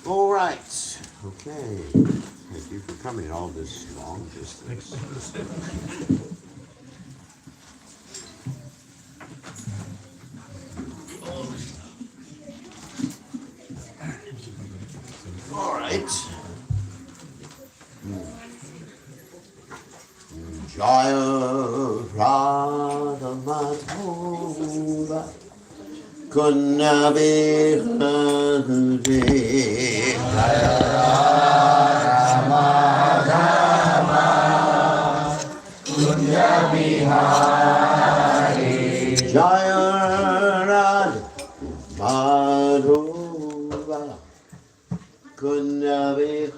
All right. Okay. Thank you for coming all this long distance. All right. Jaya Radha Madhura Kunna Bihari Jaya Radha Madhava Kunna Bihari Jaya Radha Madhura Kunna Bihari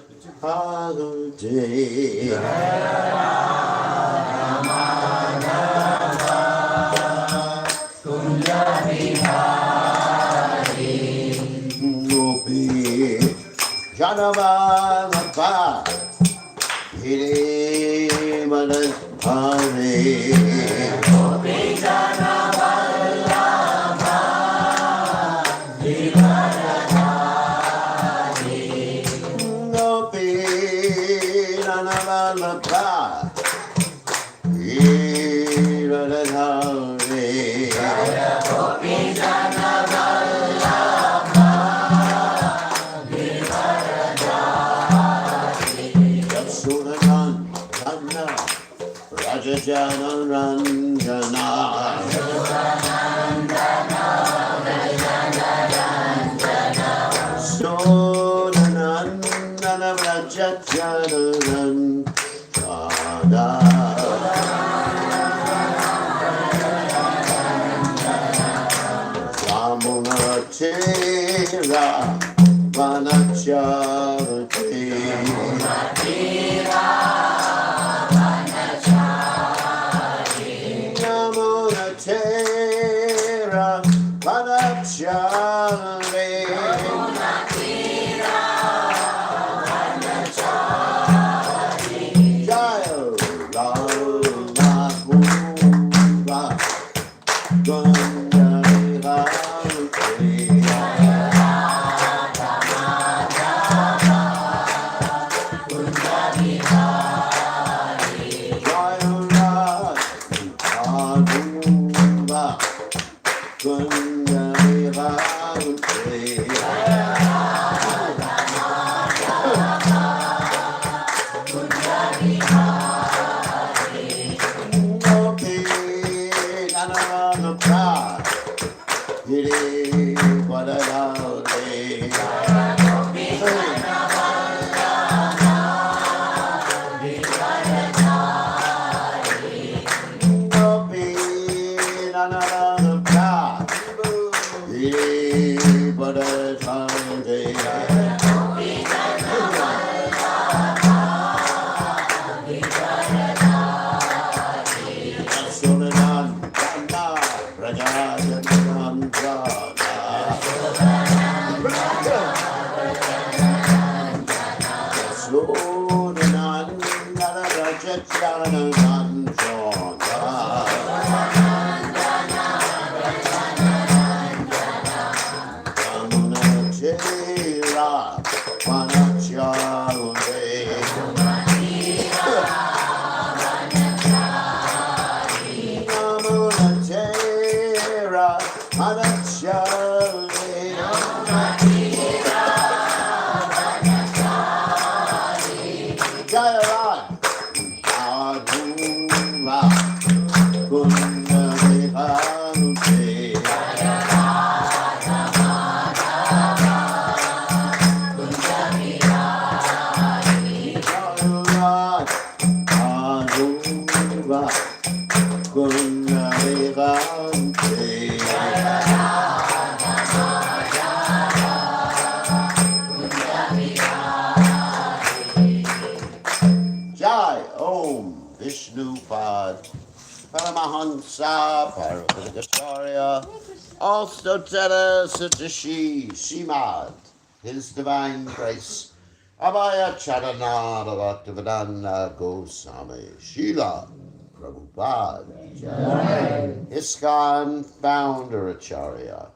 Janavalapa Hiri Madhari Gopi Janavalapa Hiri Madhari Gopi Janavalapa Hiri Madhari Gopi Janavalapa Rajajana Ranjana Sonanandana Rajajana Ranjana Samunatera Vanacharati Tera Vanachari Jaya Rama Gura Gandhari Rati Paramahansa, Paramahansa, also Tara Satashi, Shimad, His Divine Grace, Abhaya Charanada Bhaktivedanta Goswami, Srila Prabhupada, ISKCON Founder Acharya,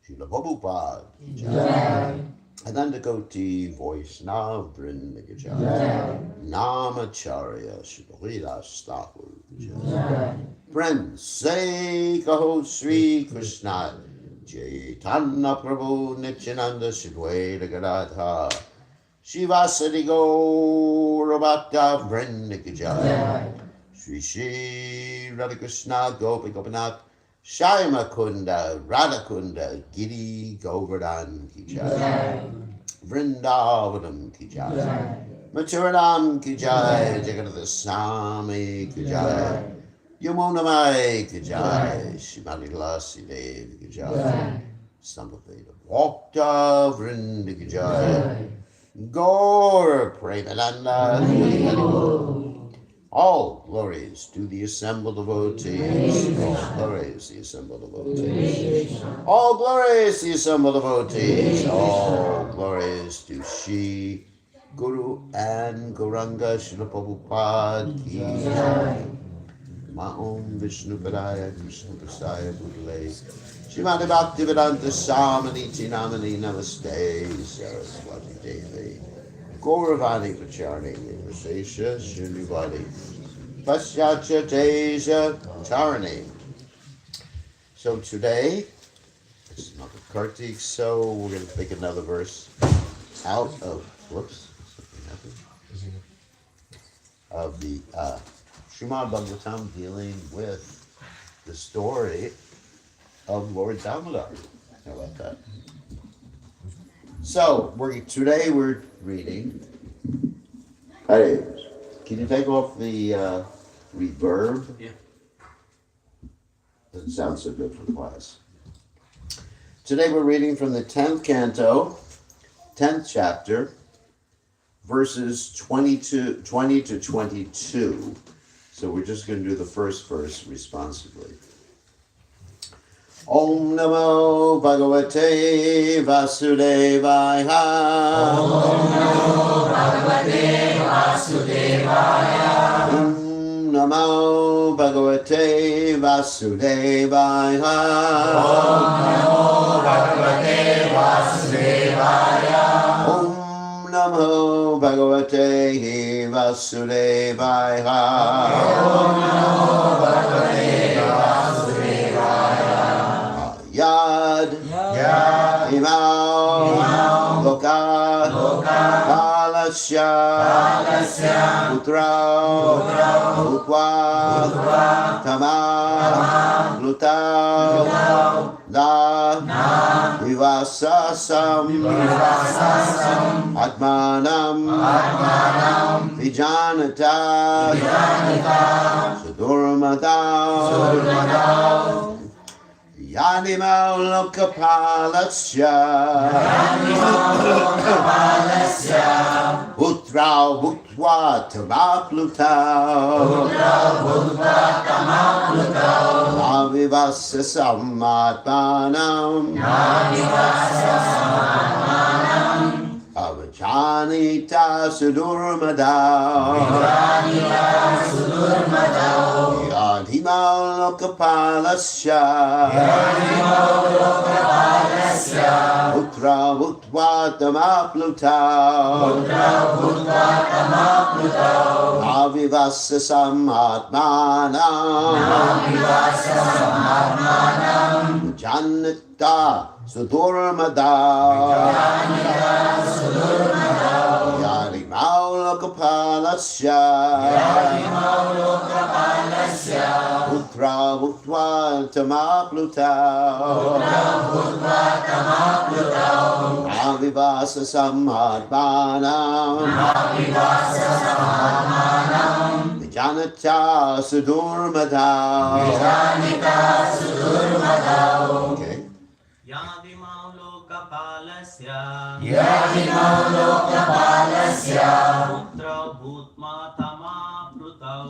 Srila Prabhupada, Anandakoti voice Nav Vrindagajaya Namacharya Shivalila Stahu Friends, say Kaho Sri Krishna Chaitanya Prabhu Nityananda Shidwaita Gadadha Shivasadi Gaurabhakta Vrindagajaya Shri Shri Radhakrishna Gopi Gopinath Shyama Kunda, Radhakunda, Giri Govardhan Ki Jai, Vrindavanam Ki Jai, Mathuranam Ki Jai, Jagannath Swami Ki Jai, Yamunamai Ki Jai, Shimali Lasi Dev Ki Jai, Sambhaveda Bhakta Vrinda Ki Jai, Gaur Premananda. All glories to the assembled devotees. All glories the assembled devotees. All glories the assembled devotees. All glories to Shri Guru and Gauranga Srila Prabhupada Ki Jai. Ma'om Vishnu Padaya Krishna Prasaya Bhutale Shrimati Bhaktivedanta Samaniti Namani Namaste Saraswati Devi Gauravani Pacharni Nirvasesha Srinivadi Pasyacha Teja Charani. So today, it's not the Kartik, so we're going to pick another verse out of, of the Srimad Bhagavatam dealing with the story of Lord Damodar. How about that? So, today we're reading. Hey, can you take off the reverb? Yeah. Doesn't sound so good for class. Today we're reading from the 10th canto, 10th chapter, verses 20 to 22. So we're just going to do the first verse responsively. Om Namo Bhagavate Vasudevaya. Om Namo Bhagavate Vasudevaya. Om Namo Bhagavate Vasudevaya. Om Namo Bhagavate Vasudevaya. Om Namo Bhagavate Vasudevaya. Om Namo Bhagavate Vasudevaya. Yad Imau Loka Kalasya Putra Ukwa Tama Luta Da Vivasasam Atmanam Vijanata Sudurmata Yanimau Lokapalasya Putra Bhuktva Tamapluta Navivasya Samatmanam Avajanita Sudurmada Yadimau Lokapalasya Putra Bhuktva Tamapluta Avivasya Samatmanam Janita Sudurmada Yadimau Lokapalasya Putra Bhuktva Tamapluta Avivasya Samatmanam Vijanata Sudurmada. Okay. Yadimau Lokapalasya Putra Bhutma Tamaplutau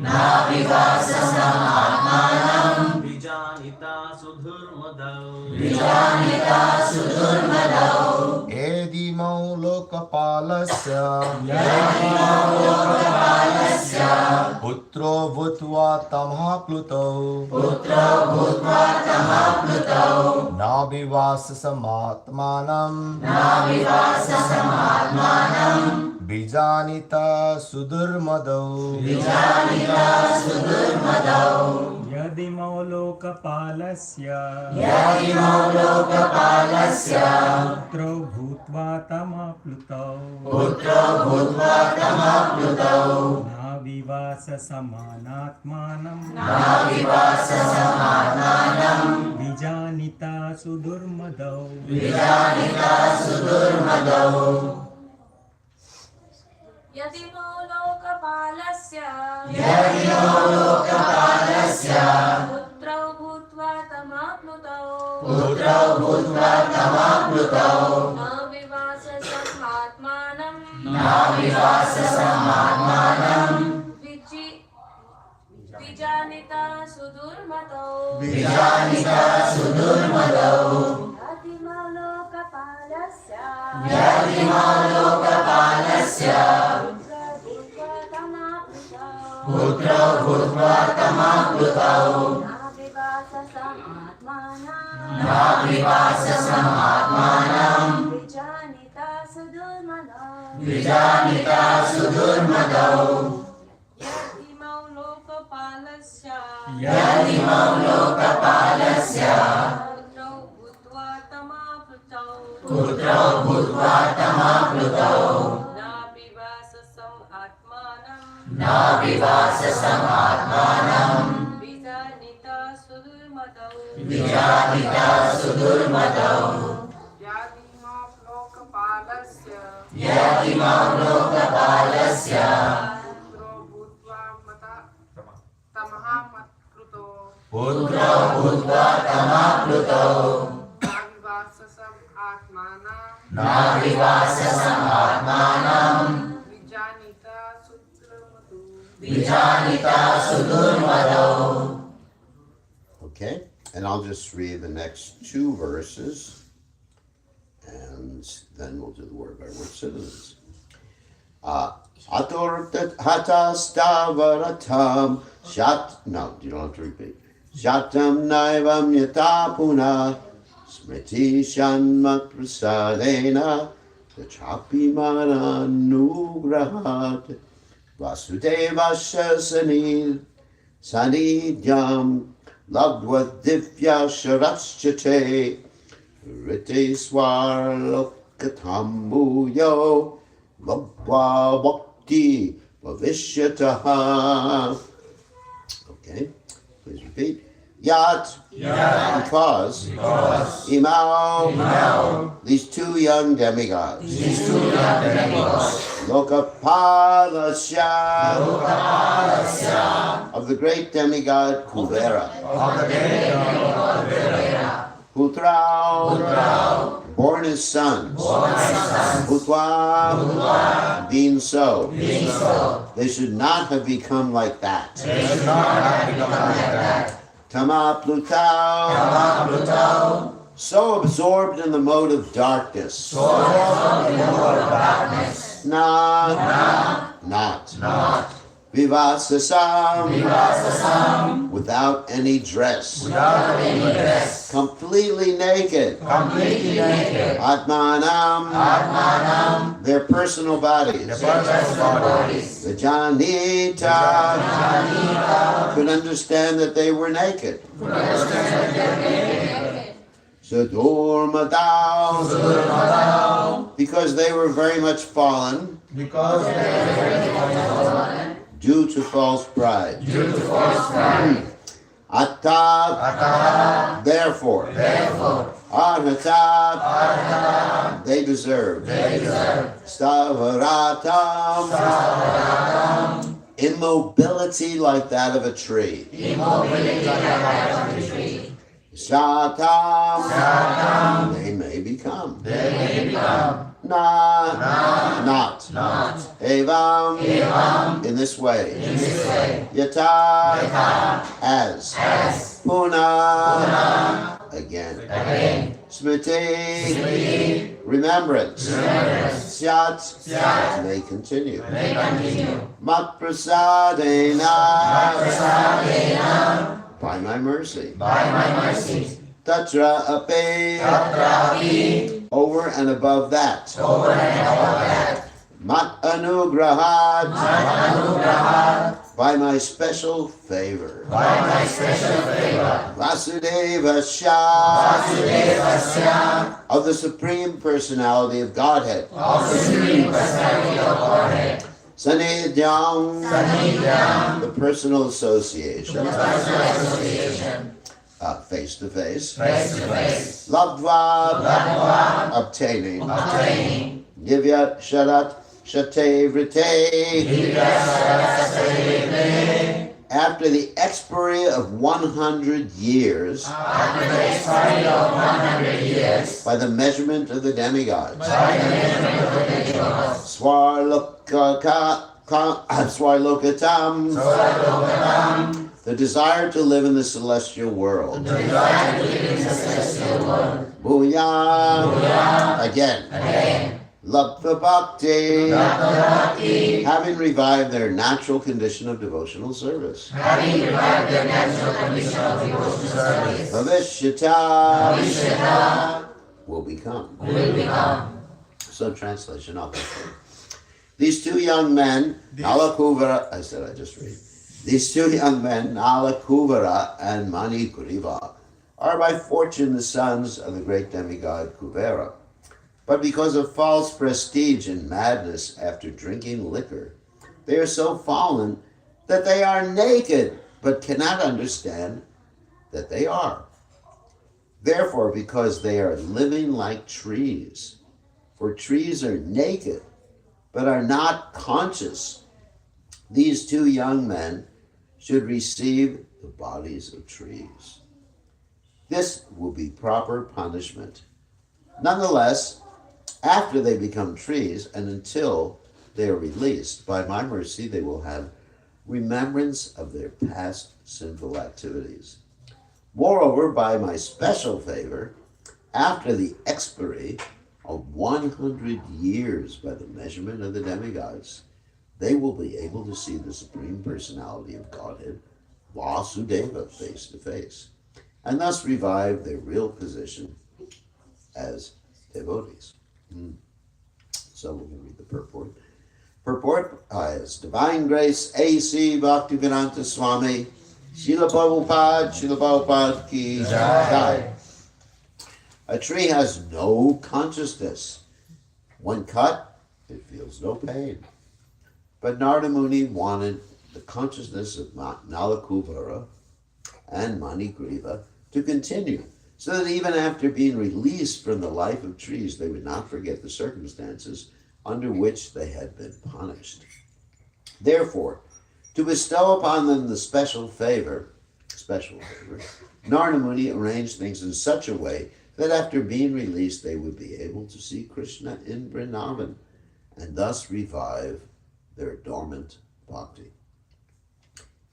Navivasasam Atmanam Vijanita Sudhurmadau Edimau Lokapal लोकपालस्य पुत्रो भूत्वा तमः प्लुतौ नाभिवास समात्मानं बीजानिता सुदुर्मदौ यदिमौ लोकपालस्य पुत्रौ भूत्वा तमाप्लुतौ नाविवास समानात्मानं विजानिता सुदुर्मदौ यदिमौ लोकपालस्य पुत्रौ भूत्वा तमाप्लुतौ न विवास समात्मानं विजानिता सुदुर्मदौ यदिमौ लोकपालस्य पुत्रौ भूत्वा तमाप्लुतौ नाविवास समात्मानं विजानिता सुदुर्मदौ यदिमौ लोकपालस्य पुत्रौ भूत्वा तमाप्लुतौ नाविवास समात्मानं विजानिता सुदुर्मदौ यदिमौ लोकपालस्य पुत्रौ भूत्वा तमाप्लुतौ नाविवास समात्मानं विजानिता सुदुर्मदौ. Okay, and I'll just read the next two verses, and then we'll do the word by word synonyms. Atortat hatastavaratam shat. No, you don't have to repeat. Shatam naivam yata puna smriti shanmat prasadena tachapi mananugrahat vasudevasya sanidhyam labdva divya sharaschate rite swarlokatambuyo labdva bhakti bhavishyataha. Okay, please repeat. Yat, because Imao, these two young demigods, Lokapalasya, of the great demigod Kuvera, Putrao, born his sons, Putwa, being so, they should not have become like that. Tama Plutao, so absorbed in the mode of darkness. Not. Vivasasam, without any dress. Completely naked. Atmanam, their personal bodies. The Janita could understand that they were naked. Sudurmadao, because they were very much fallen. Due to false pride. Attab, therefore. Arhatab, they deserve. Stavaratam, immobility like that of a tree. Shatam, they may become. Not. Evam, in this way. Yata, as. Puna, again. Smriti, remembrance. Syat, may continue. Mat prasadena, by my mercy. Tatra ape, over and above that. Mat anugrahat, by my special favor. Vasudeva Sya, of the Supreme Personality of Godhead. Sanidhyam, the personal association. Face to face. Labdva, obtaining. Divya Sharat Shate Vrite. After the expiry of 100 years, by the measurement of the demigods, Swarlokatam, the desire to live in the celestial world. Bhuya, again. Labdha Bhakti, having revived their natural condition of devotional service. Bhavishyata, will become. So translation of it. These two young men, Nalakuvara, These two young men, Nalakuvara and Manikuriva, are by fortune the sons of the great demigod Kuvera. But because of false prestige and madness after drinking liquor, they are so fallen that they are naked, but cannot understand that they are. Therefore, because they are living like trees, for trees are naked, but are not conscious, these two young men should receive the bodies of trees. This will be proper punishment. Nonetheless, after they become trees and until they are released, by my mercy they will have remembrance of their past sinful activities. Moreover, by my special favor, after the expiry of 100 years by the measurement of the demigods, they will be able to see the Supreme Personality of Godhead, Vasudeva, face to face, and thus revive their real position as devotees. So we're going to read the purport. Purport is Divine Grace A.C. Bhaktivedanta Swami, Srila Prabhupada Ki Jai. A tree has no consciousness. When cut, it feels no pain. But Narada Muni wanted the consciousness of Nalakuvara and Manikriva to continue, so that even after being released from the life of trees, they would not forget the circumstances under which they had been punished. Therefore, to bestow upon them the special favor, Narada Muni arranged things in such a way that after being released, they would be able to see Krishna in Vrindavan and thus revive their dormant bhakti.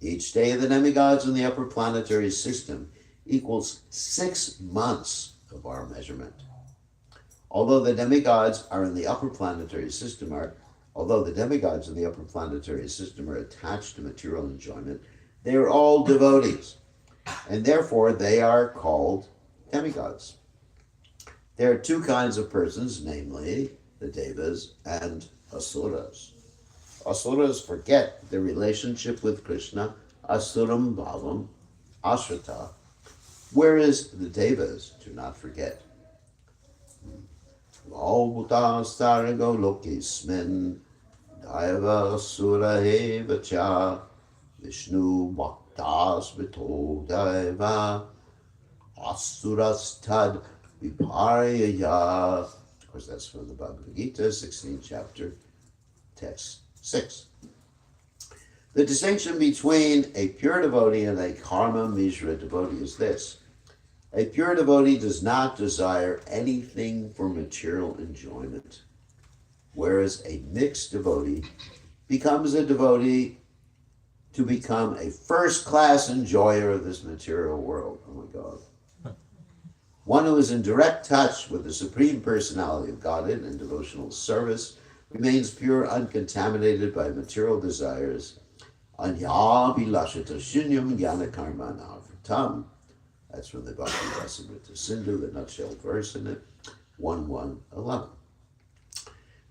Each day of the demigods in the upper planetary system equals 6 months of our measurement. Although the demigods in the upper planetary system are attached to material enjoyment, they are all devotees, and therefore they are called demigods. There are two kinds of persons, namely the devas and asuras. Asuras forget their relationship with Krishna, asuram bhavam ashrata, whereas the devas do not forget. Bhutastharago lokismin daiva asura eva cha Vishnu bhaktas vito daiva asuras tad viparyaya. Of course, that's from the Bhagavad Gita, 16th chapter, text 6. The distinction between a pure devotee and a karma mishra devotee is this. A pure devotee does not desire anything for material enjoyment, whereas a mixed devotee becomes a devotee to become a first-class enjoyer of this material world. Oh my God. One who is in direct touch with the Supreme Personality of Godhead in devotional service remains pure, uncontaminated by material desires. Anyabhilashita shunyam jnana karma navritam. That's from the Bhakti Rasamrita Sindhu, the nutshell verse in it, 1.1.11.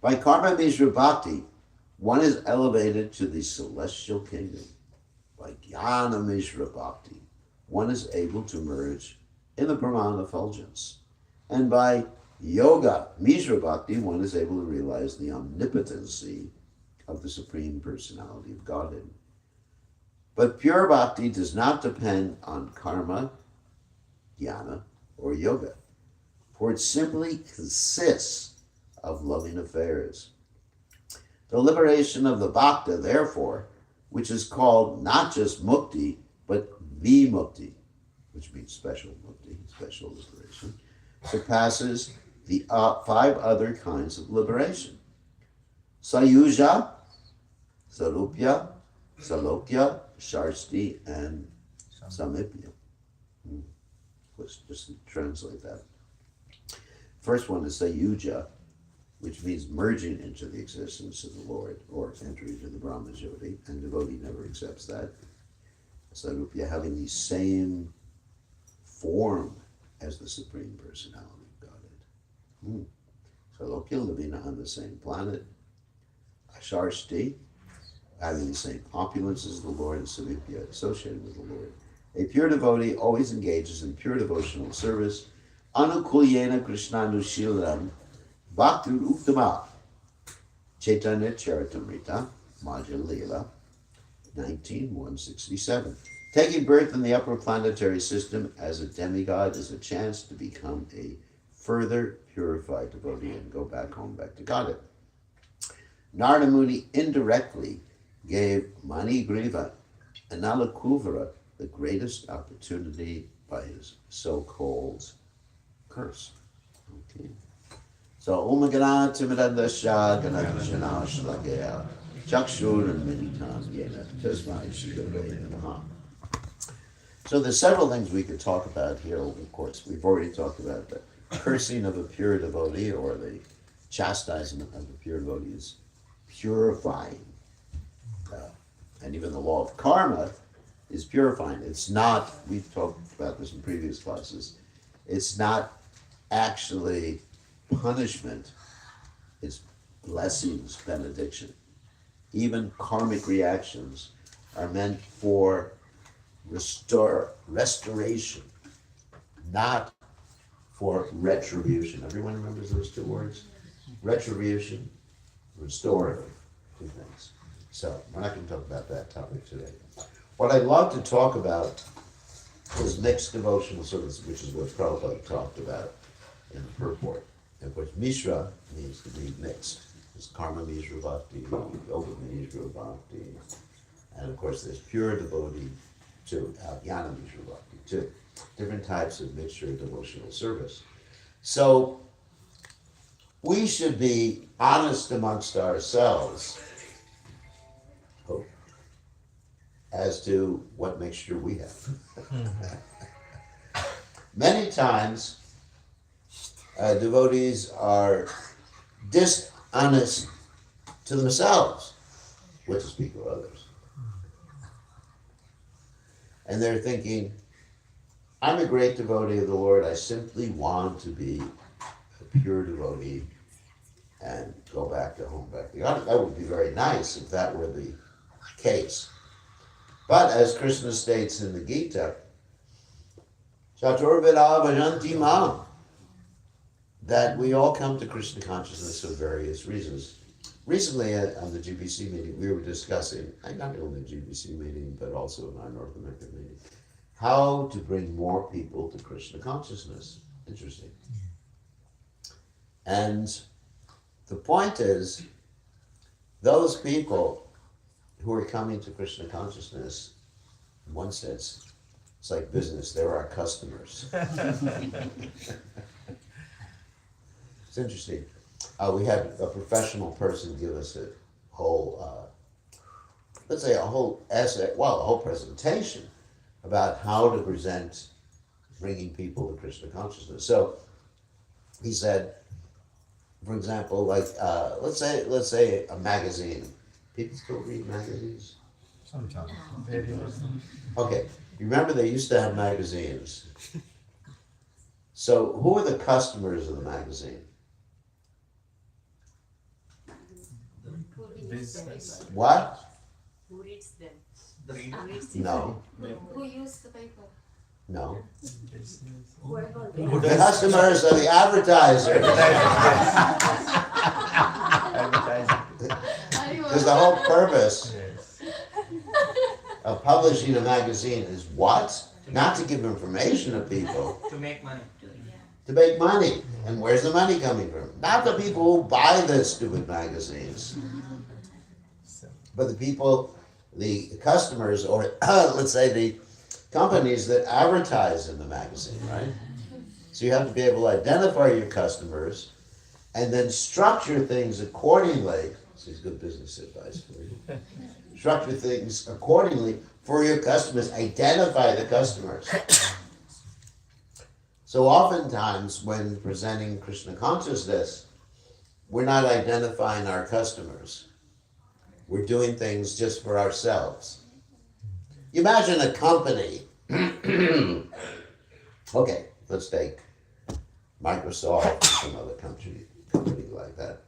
By Karma Mishra Bhakti, one is elevated to the celestial kingdom. By Jnana Mishra Bhakti, one is able to merge in the Brahman effulgence. And by Yoga Mishra Bhakti, one is able to realize the omnipotency of the Supreme Personality of Godhead. But pure bhakti does not depend on karma, jnana, or yoga, for it simply consists of loving affairs. The liberation of the bhakta, therefore, which is called not just mukti, but vimukti, which means special mukti, special liberation, surpasses the 5 other kinds of liberation. Sayuja, Sarupya, Salokya, Sharsti, and Samipya. Let's just translate that. First one is Sayuja, which means merging into the existence of the Lord, or entering into the Brahma Jyoti, and devotee never accepts that. Sarupya, having the same form as the Supreme Personality of Godhead. Salokya, living on the same planet. Asharsti, having the same opulence as the Lord, and Samipya, associated with the Lord. A pure devotee always engages in pure devotional service. Anukulyena Krishnanushilam Bhaktir Uttama Chaitanya Charitamrita Madhya Leela 19.167. Taking birth in the upper planetary system as a demigod is a chance to become a further purified devotee and go back home, back to Godhead. Narada Muni indirectly gave Manigriva and Nalakuvara the greatest opportunity by his so-called curse. Okay. So, Omagana Timidandasha Ganadashana Shlagaya Chakshur and Minitam Yena Tasmai Shigare Namaha. So there's several things we could talk about here. Of course, we've already talked about the cursing of a pure devotee, or the chastisement of a pure devotee is purifying. And even the law of karma is purifying. It's not, we've talked about this in previous classes, it's not actually punishment, it's blessings, benediction. Even karmic reactions are meant for restoration, not for retribution. Everyone remembers those 2 words? Retribution, restorative, 2 things. So we're not going to talk about that topic today. What I'd love to talk about is mixed devotional service, which is what Prabhupada talked about in the purport. And of course, Mishra means to be mixed. There's Karma Mishra Bhakti, Yoga Mishra Bhakti, and of course there's pure devotee too, Jnana Mishra Bhakti too. Different types of mixture of devotional service. So we should be honest amongst ourselves as to what mixture we have. Many times, devotees are dishonest to themselves, what to speak of others. And they're thinking, I'm a great devotee of the Lord, I simply want to be a pure devotee and go back to home, back to God. That would be very nice if that were the case. But as Krishna states in the Gita, Chaturveda Bhajanti Mam, that we all come to Krishna consciousness for various reasons. Recently on the GBC meeting, we were discussing, not only the GBC meeting, but also in our North American meeting, how to bring more people to Krishna consciousness. Interesting. And the point is, those people who are coming to Krishna consciousness, in one sense, it's like business, they're our customers. It's interesting. We had a professional person give us a whole, let's say a whole essay, well, a whole presentation about how to present bringing people to Krishna consciousness. So he said, for example, like let's say a magazine. People still read magazines. Sometimes. Okay, you remember they used to have magazines. So who are the customers of the magazine? Business. What? Who reads them? The reader. Who reads them? No, Who use the paper? no. Whoever. The customers are the advertisers. Because the whole purpose of publishing a magazine is what? Not to give information to people, To make money. to make money. And where's the money coming from? Not the people who buy the stupid magazines, but the people, the customers, or let's say the companies that advertise in the magazine, right? So you have to be able to identify your customers and then structure things accordingly. This is good business advice for you. Structure things accordingly for your customers. Identify the customers. So oftentimes when presenting Krishna consciousness, we're not identifying our customers. We're doing things just for ourselves. You imagine a company. Okay, let's take Microsoft or some other company like that.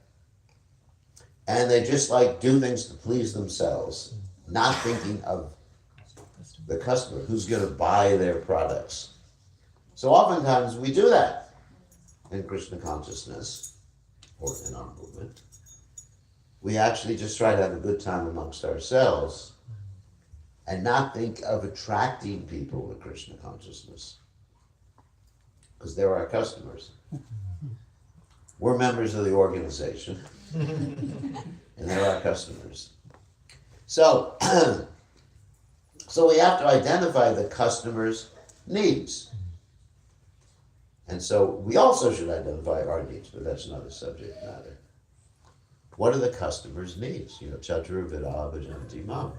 And they just like do things to please themselves, not thinking of the customer, who's going to buy their products. So oftentimes we do that in Krishna consciousness or in our movement. We actually just try to have a good time amongst ourselves and not think of attracting people to Krishna consciousness, because they're our customers. We're members of the organization, and they're our customers. So, so we have to identify the customer's needs. And so we also should identify our needs, but that's not a subject matter. What are the customer's needs? Chatra Vida Bhajanti Mam.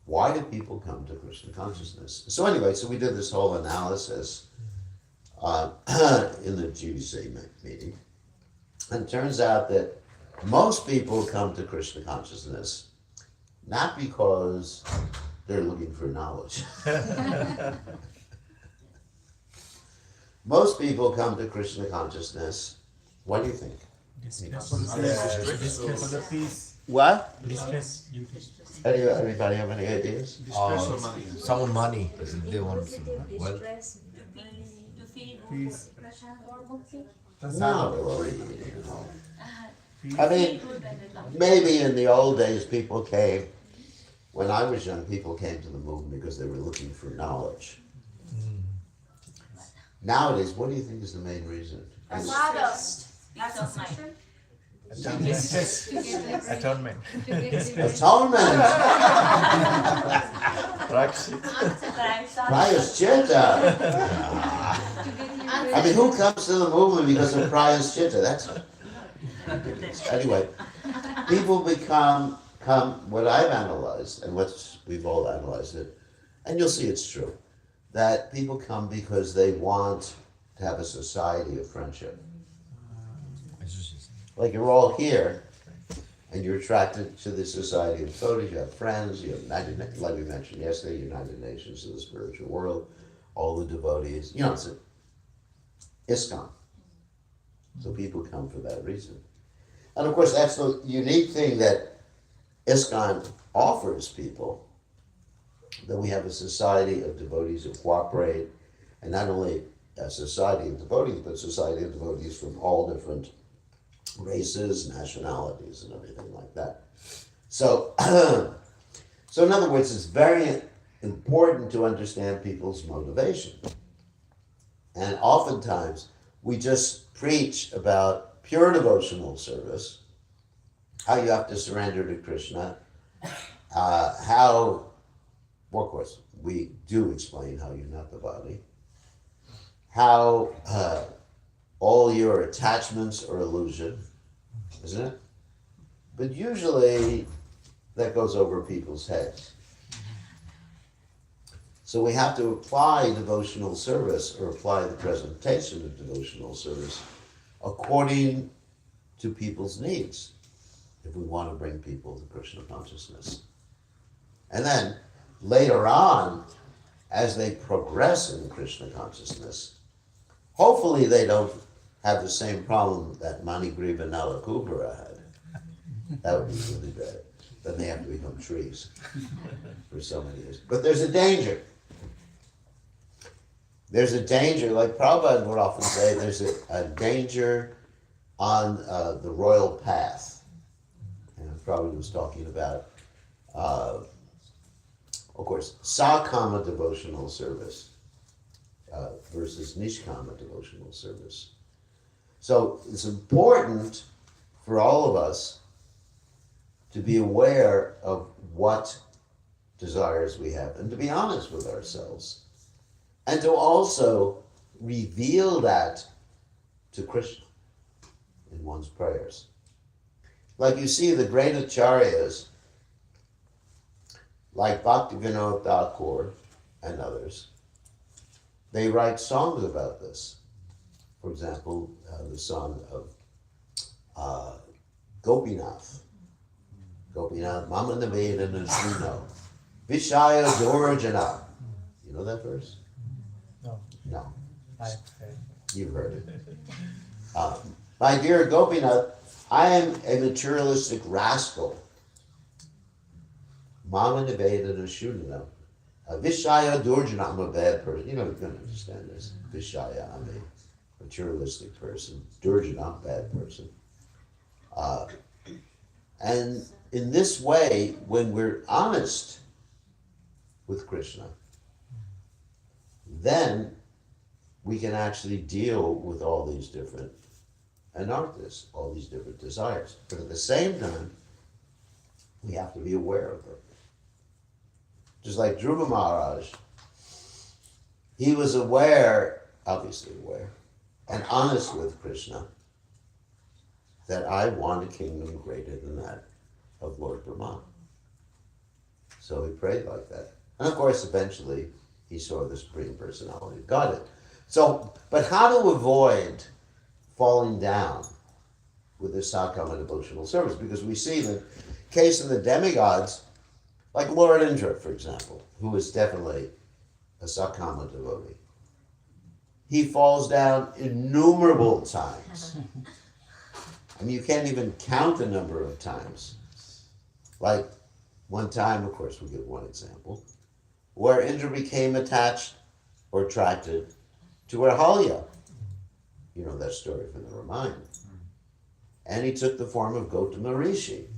Why do people come to Krishna consciousness? So anyway, so we did this whole analysis in the GVC meeting. And it turns out that most people come to Krishna consciousness not because they're looking for knowledge. Most people come to Krishna consciousness, what do you think? Distress. For the peace. What? Distress. Anybody have any ideas? Someone money. They want some wealth. To feed Peace. Not really. I mean, maybe in the old days people came, when I was young, people came to the movement because they were looking for knowledge. Nowadays, what do you think is the main reason? Sawdust. Peace of mind. Atonement. Atonement! Prayaschitta! I mean, who comes to the movement because of prayaschitta? That's anyway. People come. What I've analyzed, and we've all analyzed it, and you'll see it's true, that people come because they want to have a society of friendship. Like you're all here, and you're attracted to the society of devotees. You have friends. You have like we mentioned yesterday, United Nations of the spiritual world. All the devotees. It's ISKCON. So people come for that reason, and of course that's the unique thing that ISKCON offers people. That we have a society of devotees who cooperate, and not only a society of devotees, but a society of devotees from all different races, nationalities, and everything like that. So, so in other words, it's very important to understand people's motivation. And oftentimes, we just preach about pure devotional service, how you have to surrender to Krishna, well, of course, we do explain how you're not the body, how all your attachments are illusion, isn't it? But usually that goes over people's heads. So we have to apply devotional service or apply the presentation of devotional service according to people's needs if we want to bring people to Krishna consciousness. And then later on, as they progress in Krishna consciousness, hopefully they don't have the same problem that Manigriva Nalakubara had. That would be really bad. Then they have to become trees for so many years. But there's a danger. There's a danger, like Prabhupada would often say, there's a danger on the royal path. And Prabhupada was talking about, of course, Sakama devotional service versus Nishkama devotional service. So it's important for all of us to be aware of what desires we have and to be honest with ourselves. And to also reveal that to Krishna in one's prayers. Like you see the great acharyas, like Bhaktivinoda Thakur and others, they write songs about this. For example, the song of Gopinath. Gopinath, Mama Navedana Shuno, Vishaya Dorjana. You know that verse? No. No. I've heard. You've heard it. My dear Gopinath, I am a materialistic rascal. Mama Nivedana Shunana. Vishaya Durjana, I'm a bad person. You know, you can understand this. Vishaya, I'm a materialistic person. Durjana, bad person. And in this way, when we're honest with Krishna, then we can actually deal with all these different anarthas, all these different desires. But at the same time, we have to be aware of them. Just like Dhruva Maharaj, he was aware, obviously aware, and honest with Krishna, that I want a kingdom greater than that of Lord Brahma. So he prayed like that. And of course, eventually, he saw the Supreme Personality of Godhead. So, but how to avoid falling down with this Sakama devotional service? Because we see the case of the demigods, like Lord Indra, for example, who is definitely a Sakama devotee. He falls down innumerable times. I mean, you can't even count the number of times. Like one time, of course, we'll give one example, where Indra became attached or attracted to Ahalya. You know that story from the Ramayana. And he took the form of Gautama Rishi.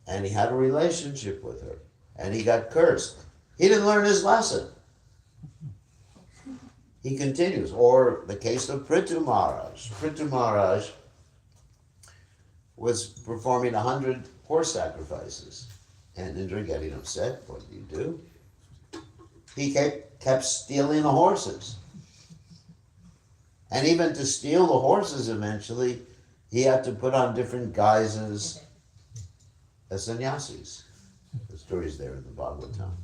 And he had a relationship with her. And he got cursed. He didn't learn his lesson. He continues. Or the case of Prithu Maharaj. Prithu Maharaj was performing 100 horse sacrifices. And Indra getting upset. What do you do? He kept stealing the horses. And even to steal the horses eventually, he had to put on different guises as sannyasis. The story's there in the Bhagavatam.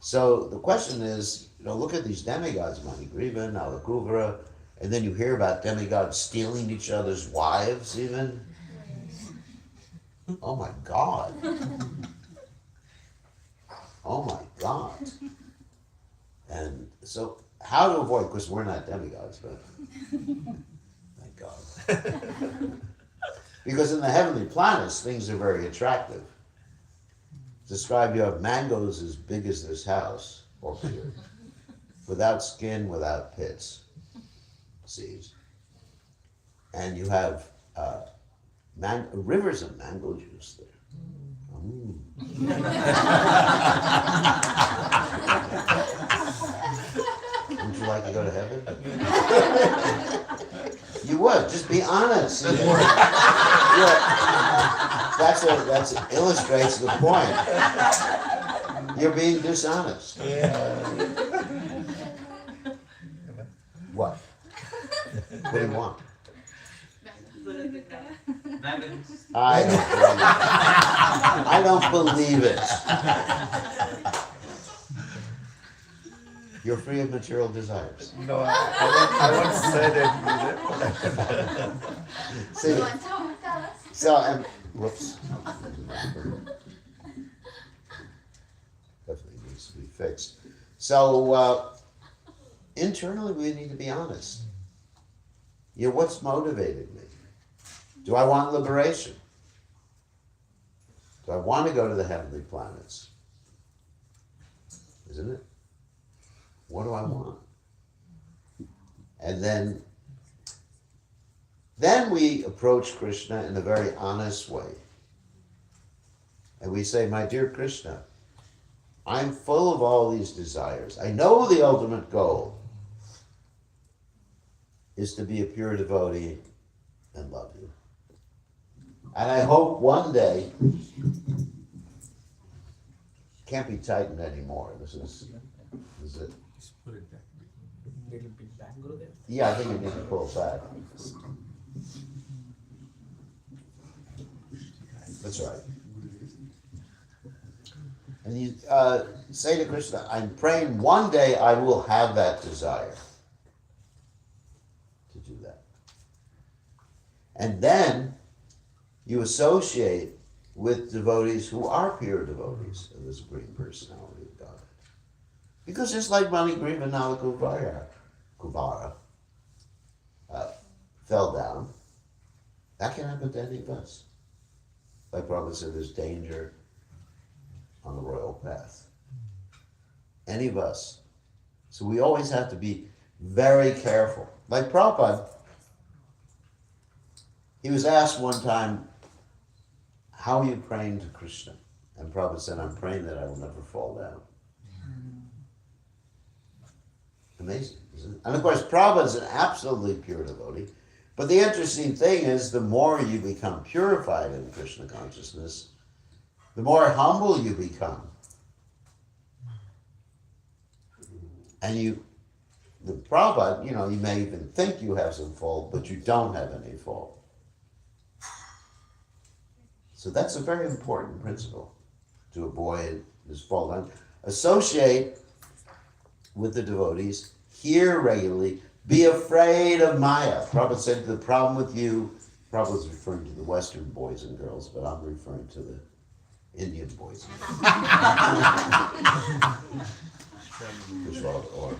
So the question is, look at these demigods, Manigriva, Nalakuvara, and then you hear about demigods stealing each other's wives even. Oh my God. Oh my God. And so how to avoid, because we're not demigods, but thank God. Because in the heavenly planets, things are very attractive. Describe you have mangoes as big as this house, or bigger, without skin, without pits, seeds. And you have rivers of mango juice there. Would you like to go to heaven? You would. Just be honest. That's illustrates the point. You're being dishonest. What? What do you want? I don't believe it. You're free of material desires. No, I won't say that. See, You want to tell us? so, whoops. Definitely needs to be fixed. So, internally, we need to be honest. You know, what's motivating me? Do I want liberation? Do I want to go to the heavenly planets? Isn't it? What do I want? And then we approach Krishna in a very honest way. And we say, my dear Krishna, I'm full of all these desires. I know the ultimate goal is to be a pure devotee and love you. And I hope one day, can't be tightened anymore. This is it. Just put it back. Little bit back, Gurudev. Yeah, I think we need to pull it back. That's right. And you say to Krishna, I'm praying one day I will have that desire to do that. And then you associate with devotees who are pure devotees of the Supreme Personality of God. Because just like Manigriva Kuvara fell down, that can happen to any of us. Like Prabhupada said, there's danger on the royal path. Any of us. So we always have to be very careful. Like Prabhupada, he was asked one time, how are you praying to Krishna? And Prabhupada said, I'm praying that I will never fall down. Amazing, isn't it? And of course, Prabhupada is an absolutely pure devotee. But the interesting thing is, the more you become purified in Krishna consciousness, the more humble you become. And the Prabhupada, you may even think you have some fault, but you don't have any fault. So that's a very important principle to avoid this fault. And associate with the devotees, hear regularly, be afraid of Maya. Prabhupada said the problem with you, Prabhupada's referring to the Western boys and girls, but I'm referring to the Indian boys and girls. or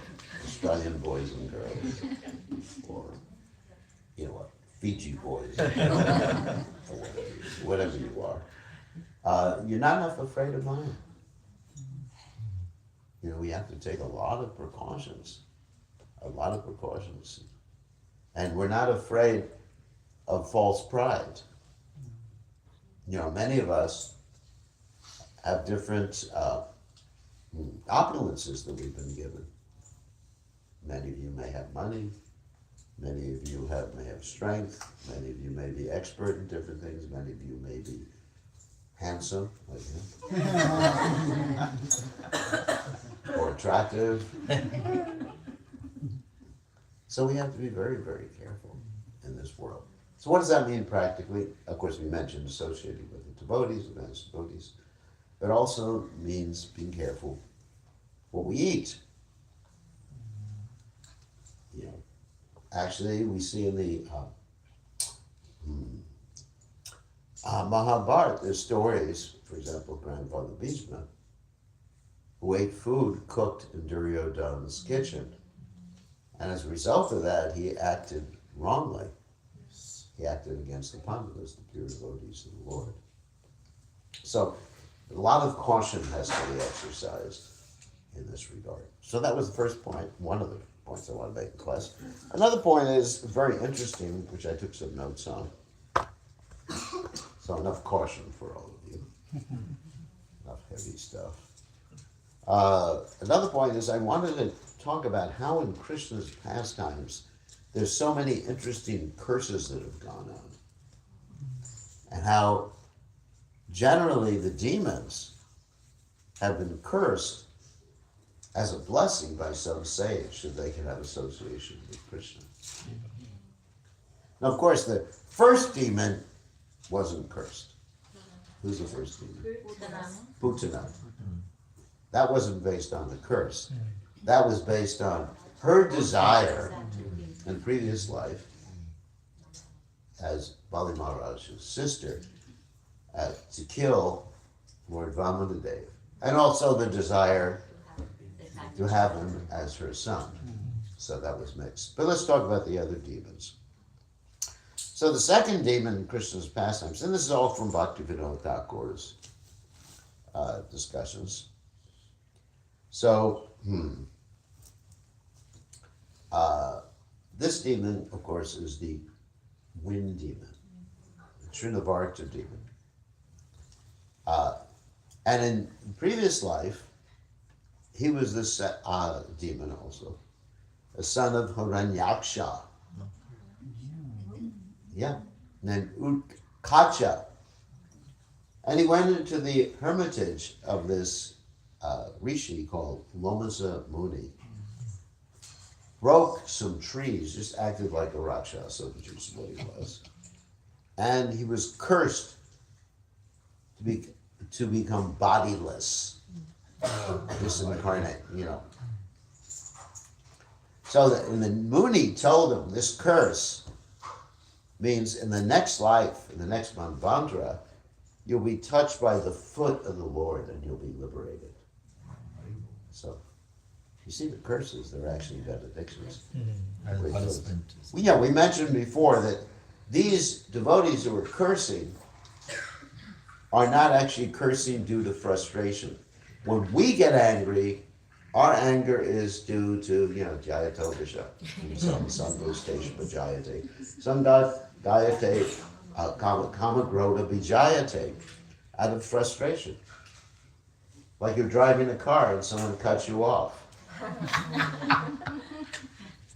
Australian boys and girls. Or, Fiji boys. Or whatever you are. You're not enough afraid of Maya. We have to take a lot of precautions. And we're not afraid of false pride. Many of us have different opulences that we've been given. Many of you may have money. Many of you may have strength. Many of you may be expert in different things. Many of you may be handsome, like him. Or attractive. So we have to be very, very careful in this world. So what does that mean practically? Of course, we mentioned associating with the devotees, advanced devotees. It also means being careful what we eat. Actually, we see in the Mahabharata, there's stories, for example, Grandfather Bhishma, who ate food cooked in Duryodhana's kitchen. And as a result of that, he acted wrongly. He acted against the Pandavas, the pure devotees of the Lord. So a lot of caution has to be exercised in this regard. So that was the first point, one of the points I want to make in class. Another point is very interesting, which I took some notes on. So enough caution for all of you. Enough heavy stuff. Another point is I wanted to talk about how in Krishna's pastimes there's so many interesting curses that have gone on. And how generally the demons have been cursed as a blessing by some sage so they can have association with Krishna. Now, of course, the first demon wasn't cursed. Who's the first demon? Putana. That wasn't based on the curse. that was based on her desire in previous life as Bali Maharaj's sister to kill Lord Vamanadev, and also the desire to have him as her son. So that was mixed. But let's talk about the other demons. So the second demon in Krishna's pastimes, and this is all from Bhaktivinoda Thakur's discussions. So, this demon, of course, is the wind demon, the Trinavarta demon. And in previous life, he was this demon also, a son of Hiranyaksha. Yeah, named Utkacha. And he went into the hermitage of this rishi called Lomasa Muni, broke some trees, just acted like a Rakshasa, which is what he was. And he was cursed to become bodiless, disincarnate, So and the Muni told him this curse means in the next life, in the next Manvantara, you'll be touched by the foot of the Lord and you'll be liberated. So, you see the curses, they're actually benedictions. As punishment. Yeah, we mentioned before that these devotees who are cursing are not actually cursing due to frustration. When we get angry, our anger is due to, Jayato Visha. Some goes station Vijayate. Some Gayate, Kama Groda Vijayate, out of frustration. Like you're driving a car and someone cuts you off.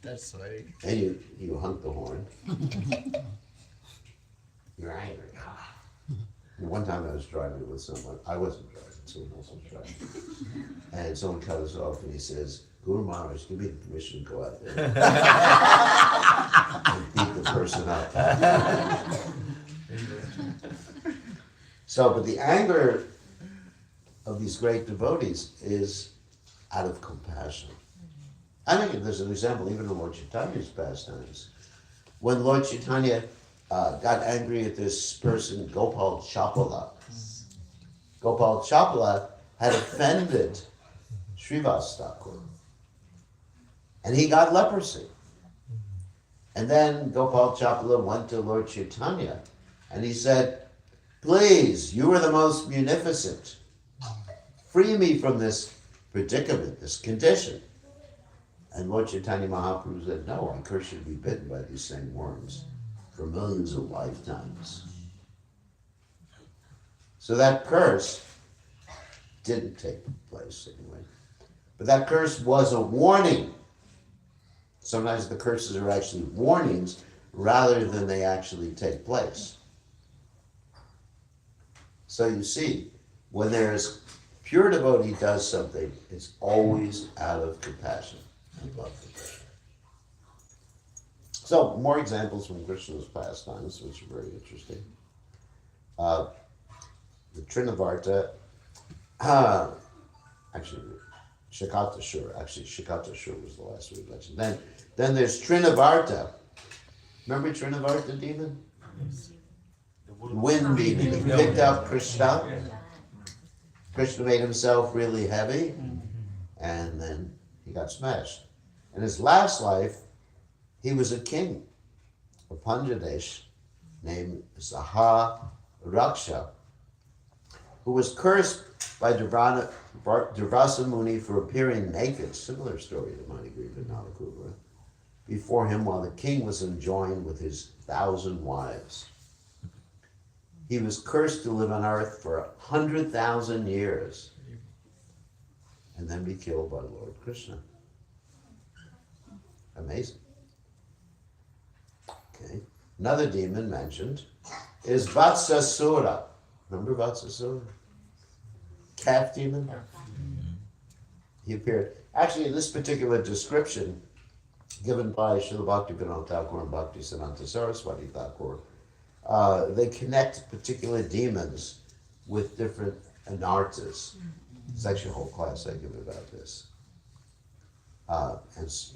That's right. And you honk the horn. You're angry. One time I was driving with someone. I wasn't driving, someone else was driving. And someone cut us off and he says, Guru Maharaj, give me permission to go out there and beat the person up. So, but the anger of these great devotees is out of compassion. I think there's an example even in Lord Chaitanya's pastimes. When Lord Chaitanya got angry at this person, Gopal Chapala. Gopal Chapala had offended Srivas Thakur. And he got leprosy. And then Gopal Chapala went to Lord Chaitanya and he said, please, you are the most munificent. Free me from this predicament, this condition. And Lord Chaitanya Mahaprabhu said, no, I curse you to be bitten by these same worms for millions of lifetimes. So that curse didn't take place anyway. But that curse was a warning. Sometimes the curses are actually warnings rather than they actually take place. So you see, when there's pure devotee does something, it's always out of compassion and love. So, more examples from Krishna's pastimes, which are very interesting. The Trinavarta, actually, Shikatashur was the last we mentioned. Then there's Trinavarta. Remember Trinavarta demon? Wind demon. He picked up Krishna. Krishna made himself really heavy, and then he got smashed. In his last life, he was a king of Panjadesh named Saha Raksha, who was cursed by Durvasa Muni for appearing naked, similar story to Manigriva and Nalakubra, before him while the king was enjoying with his 1,000 wives. He was cursed to live on earth for 100,000 years and then be killed by Lord Krishna. Amazing. Okay. Another demon mentioned is Vatsasura. Remember Vatsasura? Calf demon? He appeared. Actually, in this particular description, given by Srila Bhaktivinoda Thakur and Bhaktisiddhanta Saraswati Thakur, they connect particular demons with different anarthas. There's actually a whole class I give about this.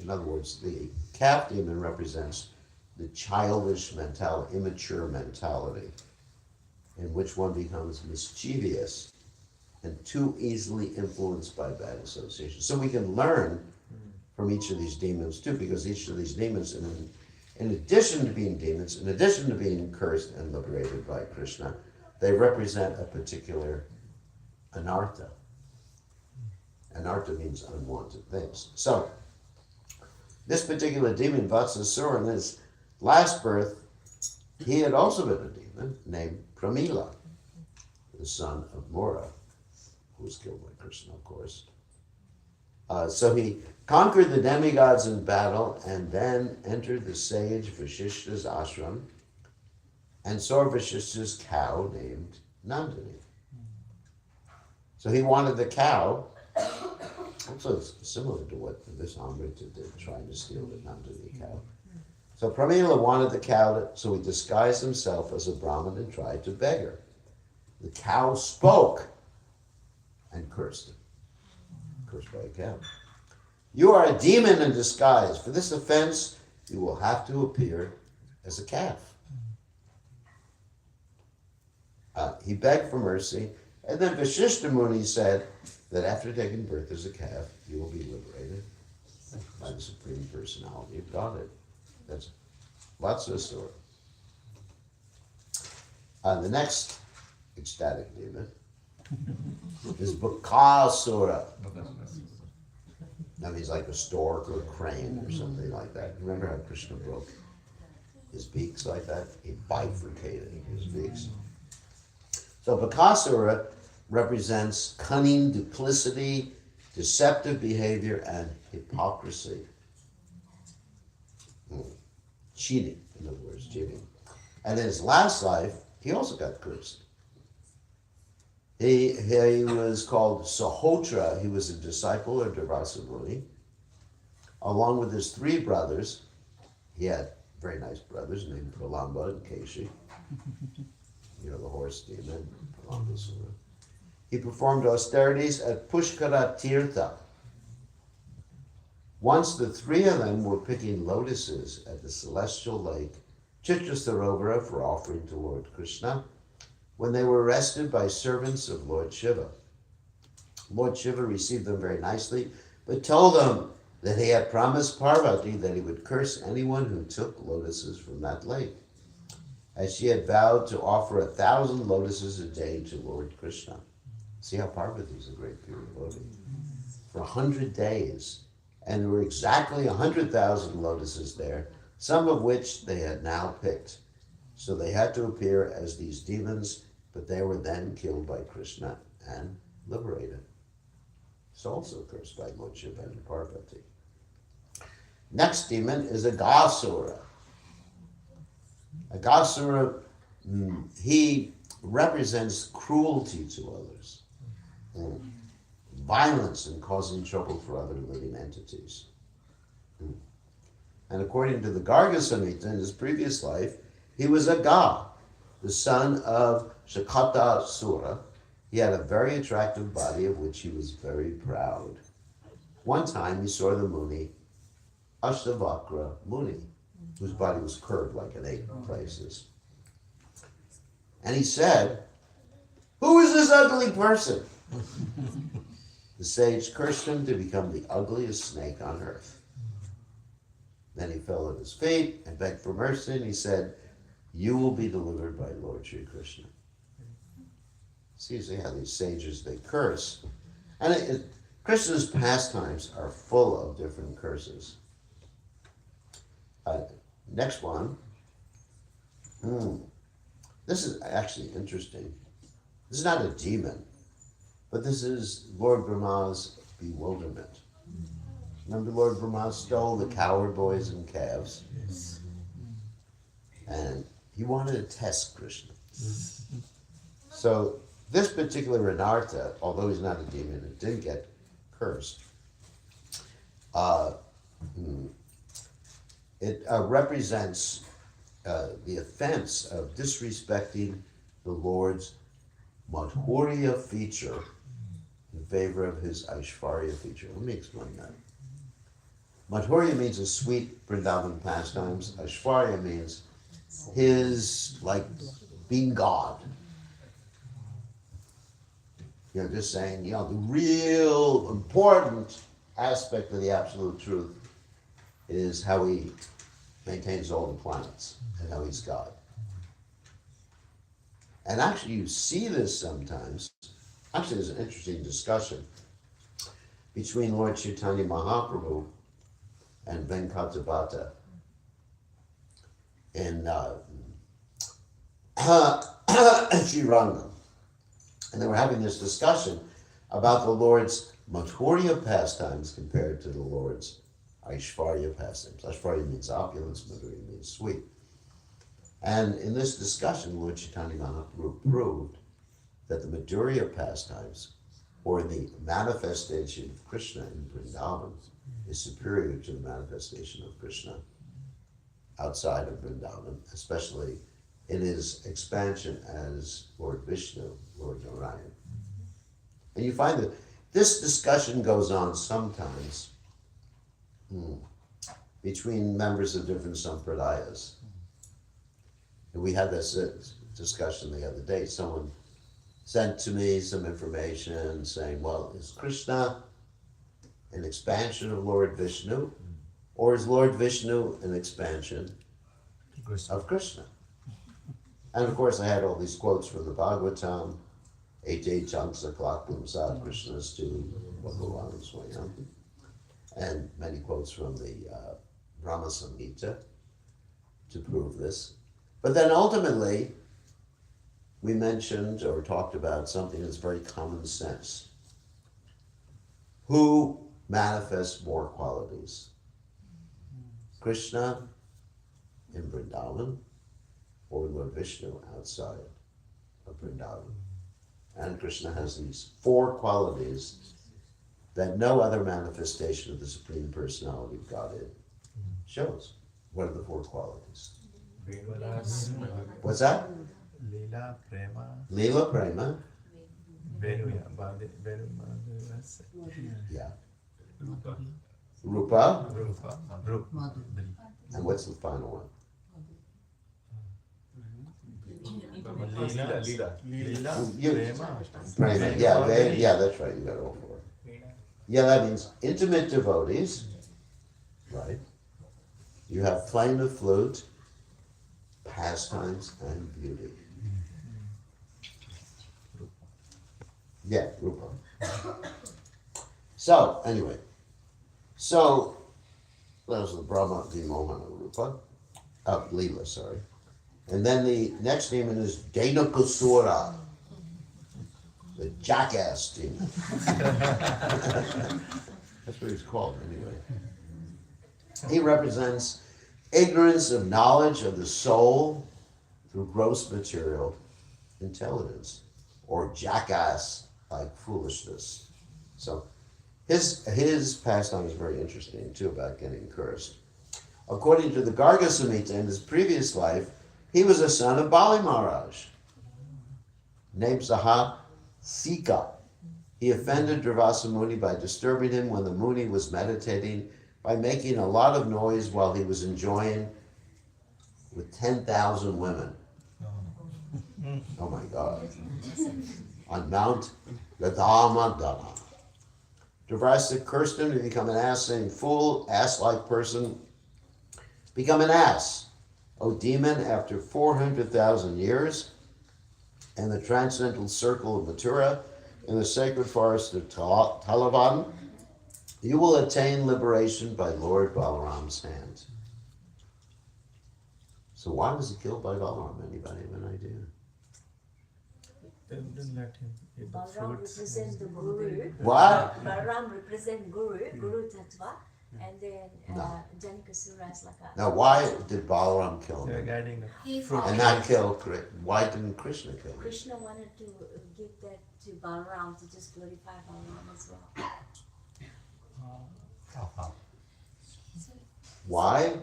In other words, the calf demon represents the childish mentality, immature mentality, in which one becomes mischievous and too easily influenced by bad association. So we can learn from each of these demons too, because each of these demons, in addition to being demons, in addition to being cursed and liberated by Krishna, they represent a particular anartha. Anartha means unwanted things. So, this particular demon, Vatsasura, in his last birth, he had also been a demon named Pramila, the son of Mora, who was killed by Krishna, of course. So he conquered the demigods in battle and then entered the sage Vashishta's ashram and saw Vashishta's cow named Nandini. So he wanted the cow, also similar to what this Amrita did, trying to steal the Nandini cow. So Pramila wanted the cow, so he disguised himself as a Brahmin and tried to beg her. The cow spoke and cursed him. Cursed by a cow. You are a demon in disguise. For this offense, you will have to appear as a calf. He begged for mercy, and then Vashishta Muni said that after taking birth as a calf, you will be liberated by the Supreme Personality of Godhead. That's Vatsasura. The next ecstatic demon is Bakasura. Now he's like a stork or a crane or something like that. Remember how Krishna broke his beaks like that? He bifurcated his beaks. So Bakasura represents cunning, duplicity, deceptive behavior, and hypocrisy. Cheating, in other words, cheating. And in his last life, he also got cursed. He was called Sahotra. He was a disciple of Durvasa Muni. Along with his three brothers, he had very nice brothers named Pralamba and Keshi. You know, the horse demon, Pralambasura. He performed austerities at Pushkara Tirtha. Once the three of them were picking lotuses at the celestial lake Chitrasarovara for offering to Lord Krishna, when they were arrested by servants of Lord Shiva. Lord Shiva received them very nicely, but told them that he had promised Parvati that he would curse anyone who took lotuses from that lake, as she had vowed to offer 1,000 lotuses a day to Lord Krishna. See how Parvati is a great pure devotee. For 100 days, and there were exactly 100,000 lotuses there, some of which they had now picked. So they had to appear as these demons, but they were then killed by Krishna and liberated. It's also cursed by Lord Shiva and Parvati. Next demon is Aghasura. Aghasura, he represents cruelty to others, violence and causing trouble for other living entities. And according to the Garga Samhita, in his previous life, he was Agha, the son of Shakata Sura. He had a very attractive body of which he was very proud. One time he saw the Muni, Ashtavakra Muni, whose body was curved like an 8 places. And he said, "Who is this ugly person?" The sage cursed him to become the ugliest snake on earth. Then he fell at his feet and begged for mercy, and he said, "You will be delivered by Lord Sri Krishna." See how these sages, they curse. And Krishna's pastimes are full of different curses. Next one. This is actually interesting. This is not a demon, but this is Lord Brahma's bewilderment. Remember Lord Brahma stole the cowherd boys and calves? And he wanted to test Krishna. So this particular Anartha, although he's not a demon, it did get cursed. It represents the offense of disrespecting the Lord's Madhurya feature in favor of his Aishvarya feature. Let me explain that. Madhurya means a sweet Vrindavan pastimes. Aishwarya means his, like, being God. You know, just saying, you know, the real important aspect of the absolute truth is how he maintains all the planets and how he's God. And actually, you see this sometimes. Actually, there's an interesting discussion between Lord Chaitanya Mahaprabhu and Venkatabhata in Srirangam. And they were having this discussion about the Lord's Madhurya pastimes compared to the Lord's Aishvarya pastimes. Aishvarya means opulence, Madhurya means sweet. And in this discussion, Lord Chaitanya Mahaprabhu proved that the Madhurya pastimes, or the manifestation of Krishna in Vrindavan, is superior to the manifestation of Krishna outside of Vrindavan, especially in his expansion as Lord Vishnu, Lord Narayan. And you find that this discussion goes on sometimes between members of different sampradayas. And we had this discussion the other day. Someone sent to me some information saying, well, is Krishna an expansion of Lord Vishnu? Or is Lord Vishnu an expansion of Krishna? And of course, I had all these quotes from the Bhagavatam, Ete Chanksa Klakum Sad Krishnastu Bhagavan Swayam, and many quotes from the Brahma Samhita to prove this. But then ultimately, we mentioned or talked about something that's very common sense. Who manifests more qualities? Krishna in Vrindavan or Lord Vishnu outside of Vrindavan? And Krishna has these 4 qualities that no other manifestation of the Supreme Personality of Godhead shows. What are the 4 qualities? What's that? Leela Prema. Leela Prema. Venuya. Yeah. Rupa. Rupa. Rupa. And what's the final one? Leela. You- Prema. Prema. Yeah, that's right. You got all 4. Yeah, that means intimate devotees, right? You have playing the flute, pastimes, and beauty. Yeah, Rupa. So, anyway. So, that was the Brahma Vimohana Rupa. Leela, sorry. And then the next demon is Dhenukasura, the jackass demon. That's what he's called, anyway. He represents ignorance of knowledge of the soul through gross material intelligence, or jackass-like foolishness. So his pastime is very interesting too, about getting cursed. According to the Garga Samhita, in his previous life, he was a son of Bali Maharaj, named Saha Sika. He offended Durvasa Muni by disturbing him when the Muni was meditating, by making a lot of noise while he was enjoying with 10,000 women. Oh my God. On Mount Gadhamadana. Durvasa cursed him to become an ass, saying, "Fool, ass-like person, become an ass. O demon, after 400,000 years, in the transcendental circle of Mathura, in the sacred forest of Talavan, you will attain liberation by Lord Balaram's hand." So why was he killed by Balaram? Anybody have an idea? They wouldn't let him eat the Balaram fruits. represents the Guru. What? Balaram represents Guru Tattva, and then No. Janikasura is like a. Now, why did Balaram kill They're him guiding He fruit. and not kill Krishna? Why didn't Krishna kill him? Krishna wanted to give that to Balaram to just glorify Balaram as well. Why?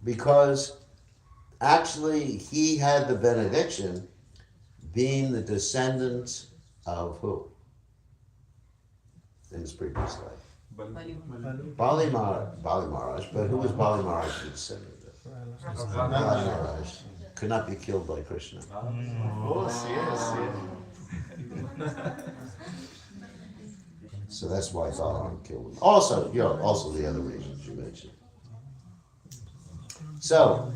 Because actually he had the benediction being the descendant of who? In his previous life. Bali Maharaj, but who was Bali Maharaj's descendant? Bali Maharaj could not be killed by Krishna. So that's why Balaram killed him. Also, also the other reasons you mentioned. So,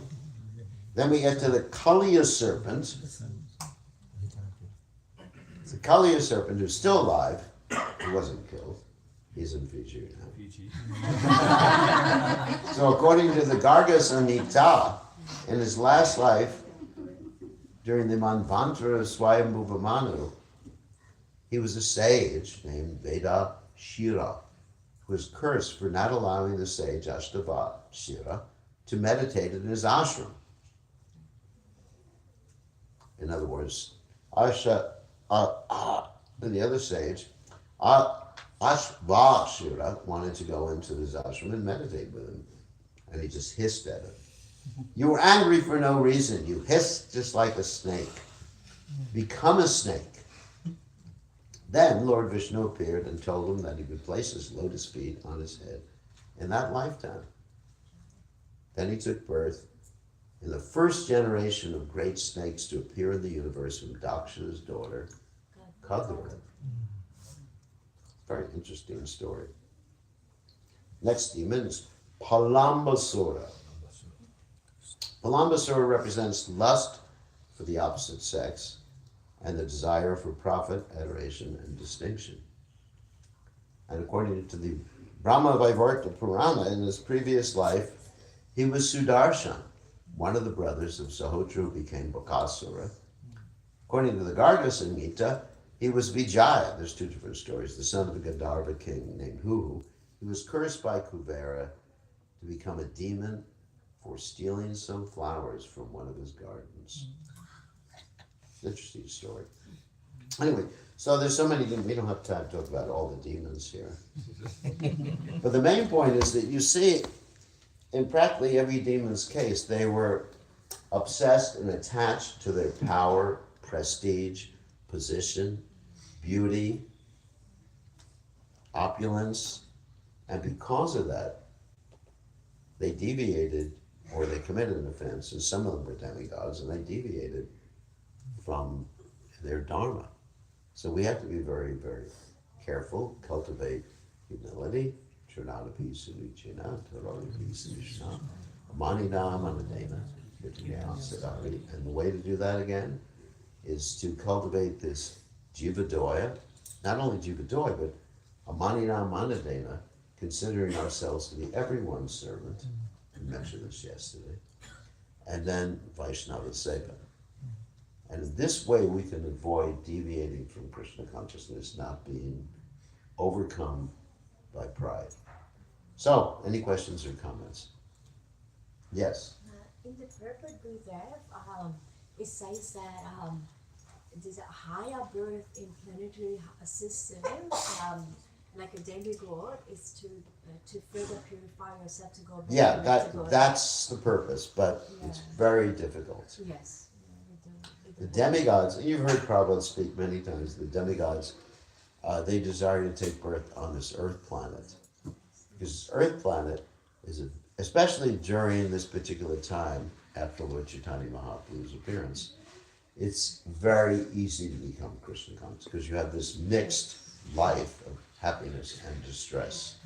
then we get to the Kaliya serpent. The Kaliya serpent who's still alive, he wasn't killed. He's in Fiji now. So according to the Garga Samhita, in his last life, during the Manvantara of Swayambhuva Manu, he was a sage named Veda Shira, who was cursed for not allowing the sage Ashtava Shira to meditate in his ashram. In other words, and the other sage, Ashvashira, wanted to go into his ashram and meditate with him. And he just hissed at him. You were angry for no reason. You hissed just like a snake. Become a snake. Then Lord Vishnu appeared and told him that he would place his lotus feet on his head in that lifetime. Then he took birth in the first generation of great snakes to appear in the universe from Daksha's daughter, Kadura. Very interesting story. Next demon is Palambasura. Palambasura represents lust for the opposite sex and the desire for profit, adoration, and distinction. And according to the Brahma Vaivarta Purana, in his previous life, he was Sudarshan, one of the brothers of Sahotra who became Bakasura. According to the Garga Samhita, he was Vijaya. There's two different stories. The son of a Gandharva king named Huhu. He was cursed by Kuvera to become a demon for stealing some flowers from one of his gardens. Interesting story. Anyway, so there's so many demons. We don't have time to talk about all the demons here. But the main point is that you see, in practically every demon's case, they were obsessed and attached to their power, prestige, position, beauty, opulence, and because of that, they deviated, or they committed an offense, and some of them were demigods, and they deviated from their dharma. So we have to be very, very careful, cultivate humility, Trinadapi Sulichina, Taradapi Sushna, Amanina Manadena, Siddhari. And the way to do that again is to cultivate this Jivadoya, not only Jivadoya, but Amanina Manadena, considering ourselves to be everyone's servant. We mentioned this yesterday. And then Vaishnava Seva. And in this way we can avoid deviating from Krishna consciousness, not being overcome by pride. So, any questions or comments? Yes? In the purport we read, it says that there's a higher birth in planetary system, like a demigod, is to further purify yourself to go back Yeah, to God. that's the purpose, but it's very difficult. Yes. The demigods, and you've heard Prabhupada speak many times, the demigods, they desire to take birth on this earth planet. Because this earth planet is, especially during this particular time, after Lord Chaitanya Mahaprabhu's appearance, it's very easy to become Krishna conscious, because you have this mixed life of happiness and distress.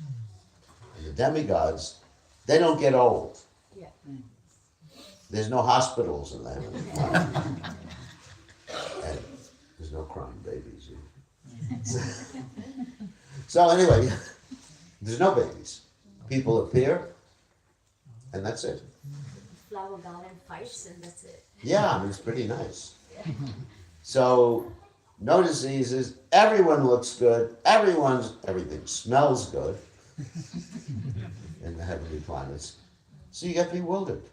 And the demigods, they don't get old. Yeah. There's no hospitals in the heavenly planet. And there's no crying babies either. So anyway, there's no babies. People appear, and that's it. Flower garden fights, and that's it. Yeah, I mean, it's pretty nice. So, no diseases, everyone looks good, everything smells good in the heavenly planets. So you get bewildered.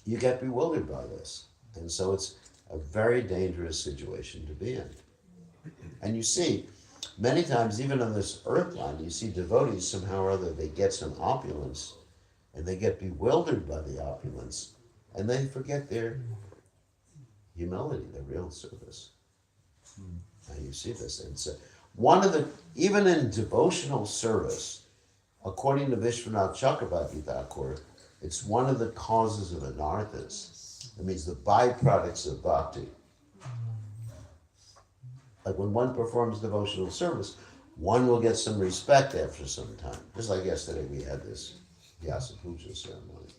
You get bewildered by this. And so it's a very dangerous situation to be in. And you see, many times, even on this earth line, you see devotees somehow or other, they get some opulence, and they get bewildered by the opulence, and they forget their humility, their real service. And you see this. And so one of the even in devotional service, according to Vishwanath Chakrabarti Thakur, it's one of the causes of anarthas. It means the byproducts of bhakti. Like when one performs devotional service, one will get some respect after some time. Just like yesterday we had this Vyasa Puja ceremony.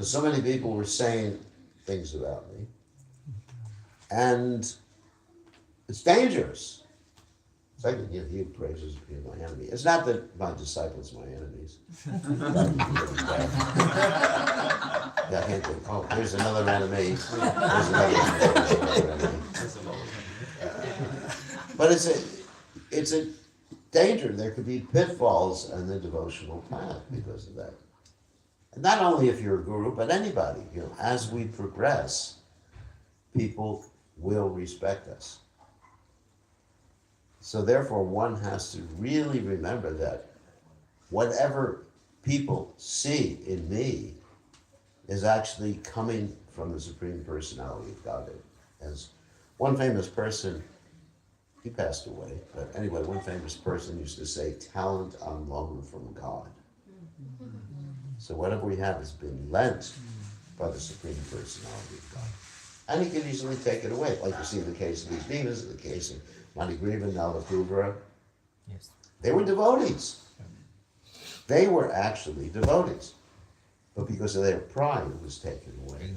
So many people were saying things about me. And it's dangerous. It's like he praises my enemy. It's not that my disciples are my enemies. I can't think, oh, here's another enemy. There's another enemy. But it's a danger. There could be pitfalls in the devotional path because of that. And not only if you're a guru, but anybody. As we progress, people will respect us. So therefore, one has to really remember that whatever people see in me is actually coming from the Supreme Personality of Godhead. As one famous person, he passed away, but anyway, one famous person used to say, talent on loan from God. So whatever we have has been lent by the Supreme Personality of God. And he can easily take it away, like you see in the case of these demons, in the case of Manigriva and Nalakuvara. Yes. They were devotees. They were actually devotees. But because of their pride, it was taken away.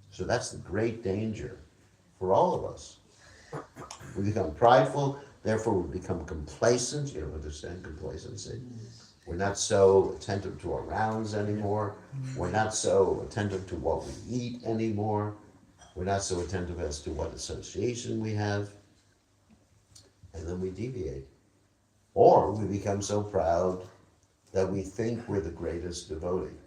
So that's the great danger for all of us. We become prideful, therefore we become complacent. You understand complacency? We're not so attentive to our rounds anymore. We're not so attentive to what we eat anymore. We're not so attentive as to what association we have. And then we deviate. Or we become so proud that we think we're the greatest devotee.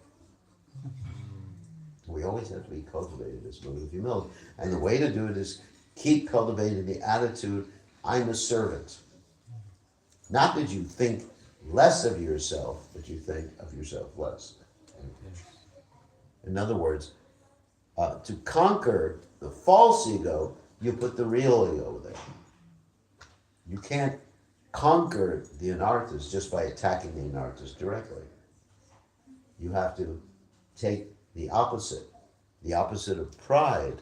We always have to be cultivated this mood of humility. And the way to do it is keep cultivating the attitude, I'm a servant. Not that you think less of yourself, but you think of yourself less. In other words, to conquer the false ego, you put the real ego there. You can't conquer the anarthas just by attacking the anarthas directly. You have to take the opposite. The opposite of pride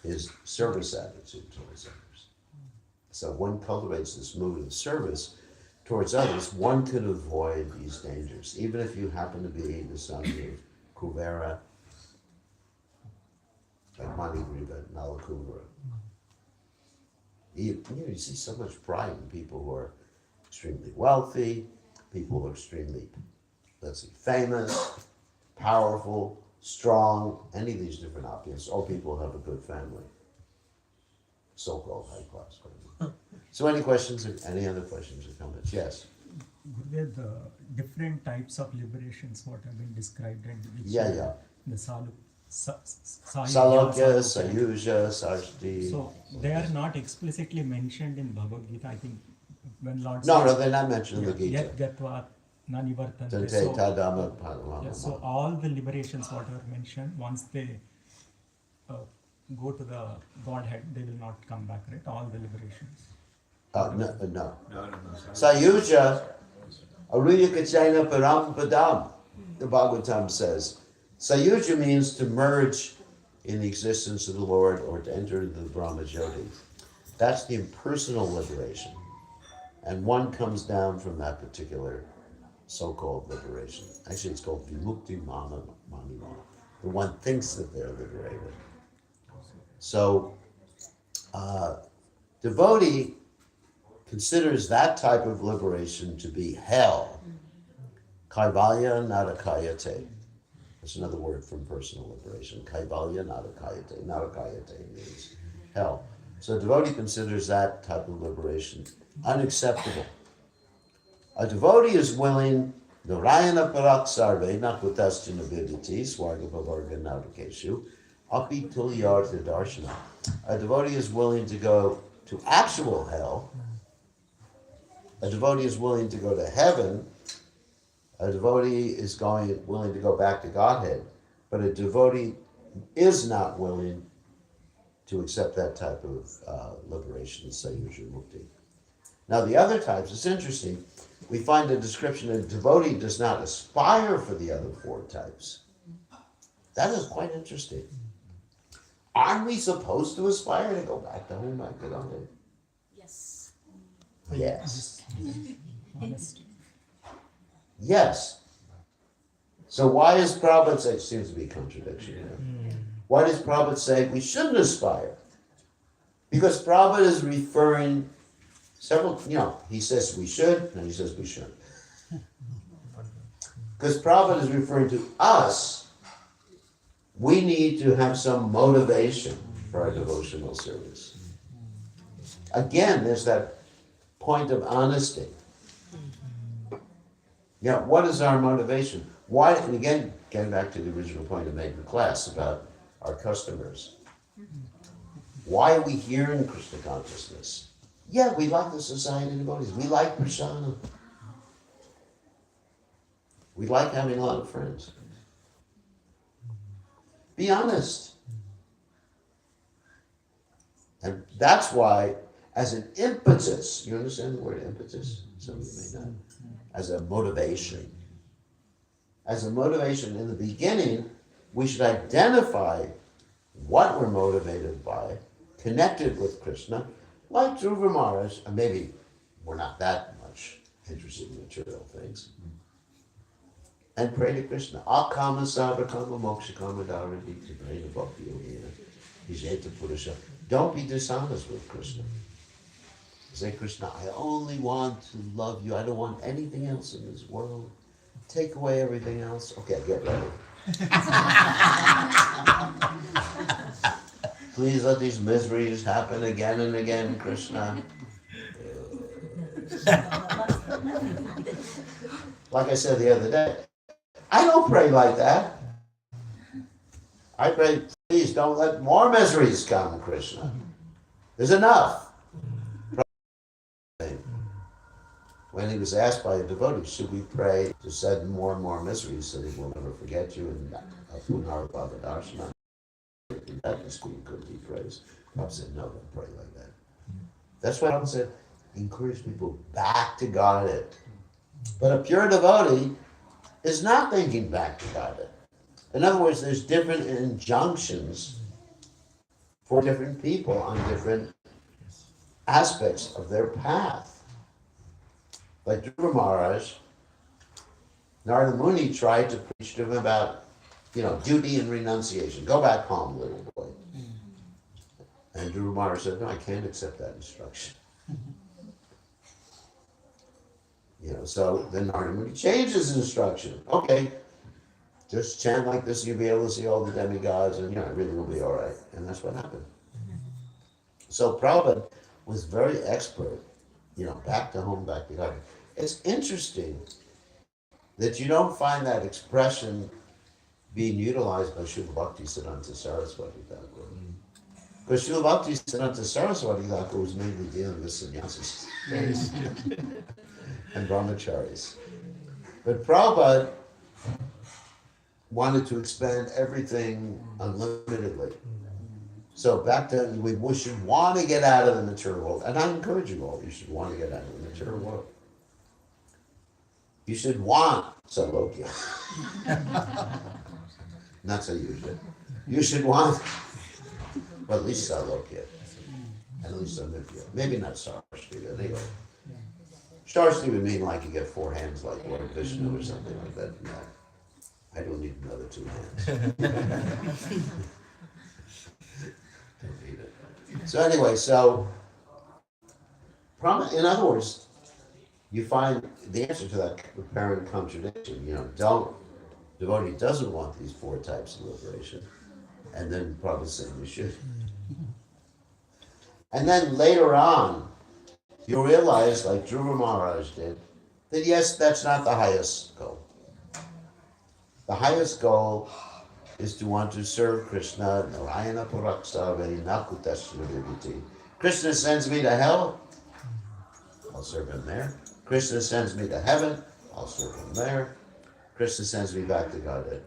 is service attitude towards others. So one cultivates this mood of service towards others, one can avoid these dangers, even if you happen to be the son of Kuvera, like Manigriva, Nalakuvara. You see so much pride in people who are extremely wealthy, people who are extremely, let's say, famous, powerful, strong, any of these different options. All people have a good family, so-called high-class family. So any questions, any other questions or comments? Yes? Gurudev, the different types of liberations, what have been described, and which the Salokya, Sayuja, Sarshti. So they are not explicitly mentioned in Bhagavad Gita. I think when Lord No, they're not mentioned in the Gita. Yat gatva nanivartante. Tante tadama padama. So all the liberations what are mentioned, once they go to the Godhead, they will not come back, right? All the liberations. No. Sayuja, Aruya Kachena Param Padam, the Bhagavatam says. Sayuja means to merge in the existence of the Lord or to enter into the Brahma Jyoti. That's the impersonal liberation. And one comes down from that particular so-called liberation. Actually, it's called Vimukti Mana Manima. The one thinks that they're liberated. So, devotee considers that type of liberation to be hell. Kaivalya Narakayate. That's another word from personal liberation. Kaivalya Narakayate. Narakayate means hell. So a devotee considers that type of liberation unacceptable. A devotee is willing, Narayana Parak Sarve, Nakutastina Viditi, Swarga Pavarga Narakeshu, Api Tulyartha Darshana. A devotee is willing to go to actual hell. A devotee is willing to go to heaven. A devotee is willing to go back to Godhead. But a devotee is not willing to accept that type of liberation, Sayuja Mukti. Now the other types, it's interesting, we find a description that a devotee does not aspire for the other four types. That is quite interesting. Aren't we supposed to aspire to go back to home, back to God? Yes. Yes. Honesty. Yes. So why does Prabhupada say, it seems to be a contradiction here. Why does Prabhupada say we shouldn't aspire? Because Prabhupada is referring several, he says we should, and he says we shouldn't. Because Prabhupada is referring to us. We need to have some motivation for our devotional service. Again, there's that point of honesty. What is our motivation? Why? And again, getting back to the original point I made in the class about our customers. Why are we here in Krishna consciousness? Yeah, we like the society of devotees. We like Prashana. We like having a lot of friends. Be honest. And that's why, as an impetus, you understand the word impetus? Some of you may not. As a motivation. As a motivation in the beginning, we should identify what we're motivated by, connected with Krishna, like Dhruva Maharaj, and maybe we're not that much interested in material things, and pray to Krishna. Akama sabha kama moksha kama dharati tibrena bhakti yogena vijeta purusha. Don't be dishonest with Krishna. Say, Krishna, I only want to love you. I don't want anything else in this world. Take away everything else. Okay, get ready. Please let these miseries happen again and again, Krishna. Like I said the other day, I don't pray like that. I pray, please don't let more miseries come, Krishna. There's enough. When he was asked by a devotee, should we pray to send more and more miseries so that he will never forget you and Punar Bhava Darshana? That is could be praised. Prabhupada said, no, don't pray like that. That's why Prabhupada said, encourage people back to Godhead. But a pure devotee is not thinking back to Godhead. In other words, there's different injunctions for different people on different aspects of their path. Like Dhruva Maharaj, Narada Muni tried to preach to him about, duty and renunciation. Go back home, little boy. And Dhruva Maharaj said, no, I can't accept that instruction. So then Narada Muni changed his instruction. Okay, just chant like this, you'll be able to see all the demigods, and everything will be all right. And that's what happened. So Prabhupada was very expert, back to home, back to God. It's interesting that you don't find that expression being utilized by Srila Bhakti Siddhanta Saraswati Thakur. Because Srila Bhakti Siddhanta Saraswati Thakur was mainly dealing with sannyasis and brahmacharis. But Prabhupada wanted to expand everything unlimitedly. So back then, we should want to get out of the material world. And I encourage you all, you should want to get out of the material world. You should want Salokya. Not so you should. You should want, but at least Salokya. And at least Samithya. Maybe not Saraswati, anyway. Saraswati would mean like you get 4 hands like Lord Vishnu or something like that. No, I don't need another 2 hands. Don't need it. So anyway, in other words, you find the answer to that apparent contradiction. Devotee doesn't want these 4 types of liberation, and then Prabhupada saying we should. And then later on, you realize, like Dhruva Maharaj did, that yes, that's not the highest goal. The highest goal is to want to serve Krishna. Narayana Puraksa Nakutasya Viviti. Krishna sends me to hell, I'll serve him there. Krishna sends me to heaven, I'll serve him there. Krishna sends me back to Godhead,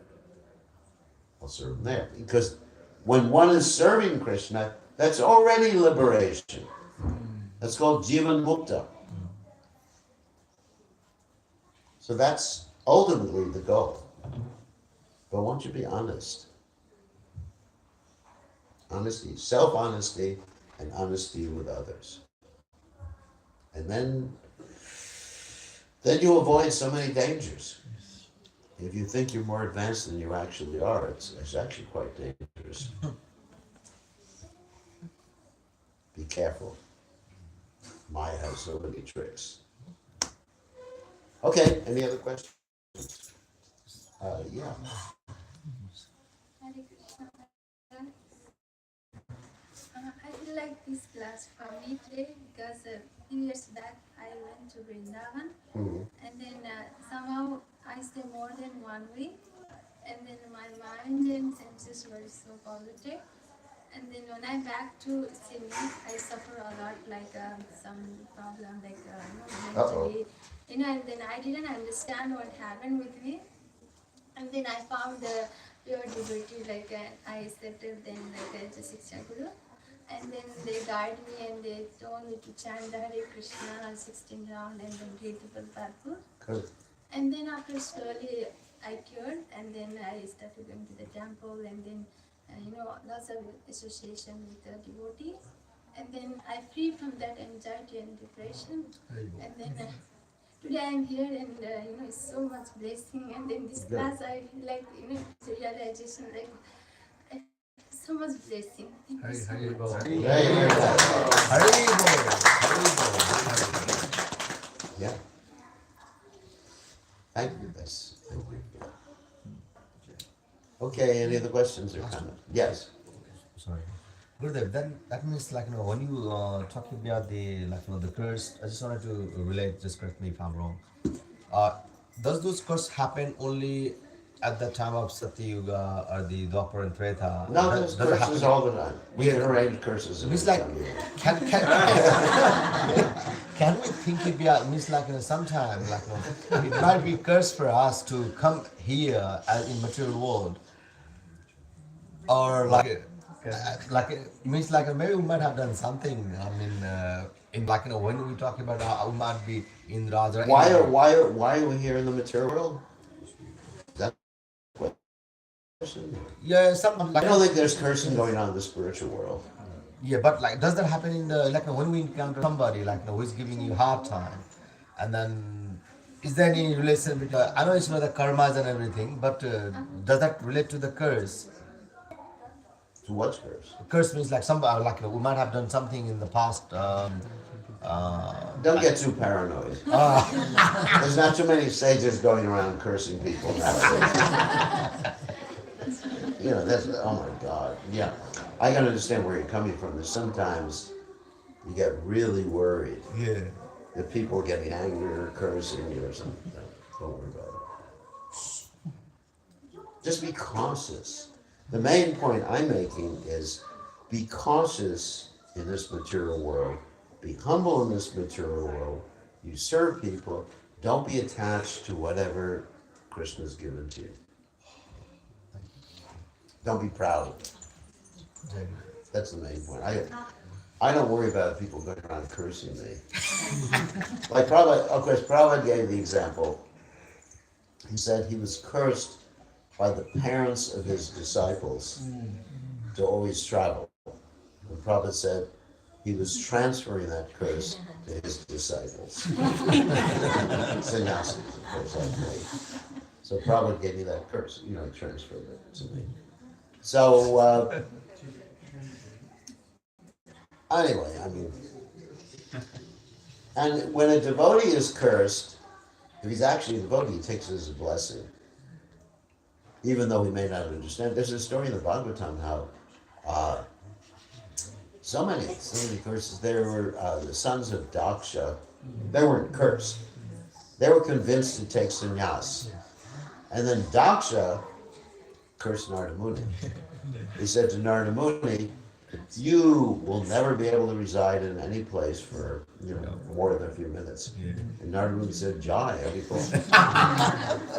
I'll serve him there. Because when one is serving Krishna, That's already liberation. That's called Jivan Mukta. So that's ultimately the goal. But won't you be honest? Honesty, self-honesty, and honesty with others. And then you avoid so many dangers. If you think you're more advanced than you actually are, it's actually quite dangerous. Be careful. Maya has so many tricks. Okay, any other questions? Yeah. Hare Krishna. I feel like this class for me today because few years back I went to Vrindavan and then somehow I stay more than 1 week and then my mind and senses were so positive. And then when I'm back to Sydney, I suffer a lot, like some problem, like mentally, and then I didn't understand what happened with me. And then I found the pure devotee, like I accepted them like as a Siksha Guru. And then they guided me and they told me to chant the Hare Krishna 16 round and then read the purpose. Good. And then after slowly I cured and then I started going to the temple and then lots of association with the devotees. And then I free from that anxiety and depression. And then today I'm here and it's so much blessing. And then this class I feel like it's a realization like I feel so much blessing. Thank you so much. Yeah. Thank you, Bess. Thank you. Okay, any other questions or comments? Yes. Sorry. Gurudev, then that means like when you talking about the the curse, I just wanted to relate. Just correct me if I'm wrong. Does those curses happen only at the time of Satya Yuga or the Dwapar and Treta? No, there's curses all the time. We generate curses. It means like can we think it be means like sometime it might be curse for us to come here as in material world, or means maybe we might have done something. I mean, in when we talk about we might be in Raja. Why are we here in the material world? That question? Yeah, some I don't think there's cursing going on in the spiritual world. Yeah, but does that happen in the when we encounter somebody who is giving you hard time, and then is there any relation between? I know it's the karmas and everything, but does that relate to the curse? To what's curse? Curse means somebody we might have done something in the past. Don't get too paranoid. There's not too many sages going around cursing people nowadays. That's, oh my God. Yeah, I can understand where you're coming from. There's sometimes you get really worried. Yeah. That people are getting angry or cursing you or something. Don't worry about it. Just be cautious. The main point I'm making is be cautious in this material world. Be humble in this material world. You serve people. Don't be attached to whatever Krishna's given to you. Don't be proud. That's the main point. I don't worry about people going around cursing me. Like Prabhupada, of course, Prabhupada gave the example. He said he was cursed by the parents of his disciples to always travel. And Prabhupada said he was transferring that curse to his disciples. Sannyasis, of course, like me. So Prabhupada gave me that curse, transferred it to me. So, anyway, and when a devotee is cursed, if he's actually a devotee, he takes it as a blessing. Even though he may not understand. There's a story in the Bhagavatam how so many curses. There were the sons of Daksha. They weren't cursed. They were convinced to take sannyas. And then Daksha cursed Narada Muni. He said to Narada Muni, you will never be able to reside in any place for more than a few minutes. And Narada Muni said, Jai,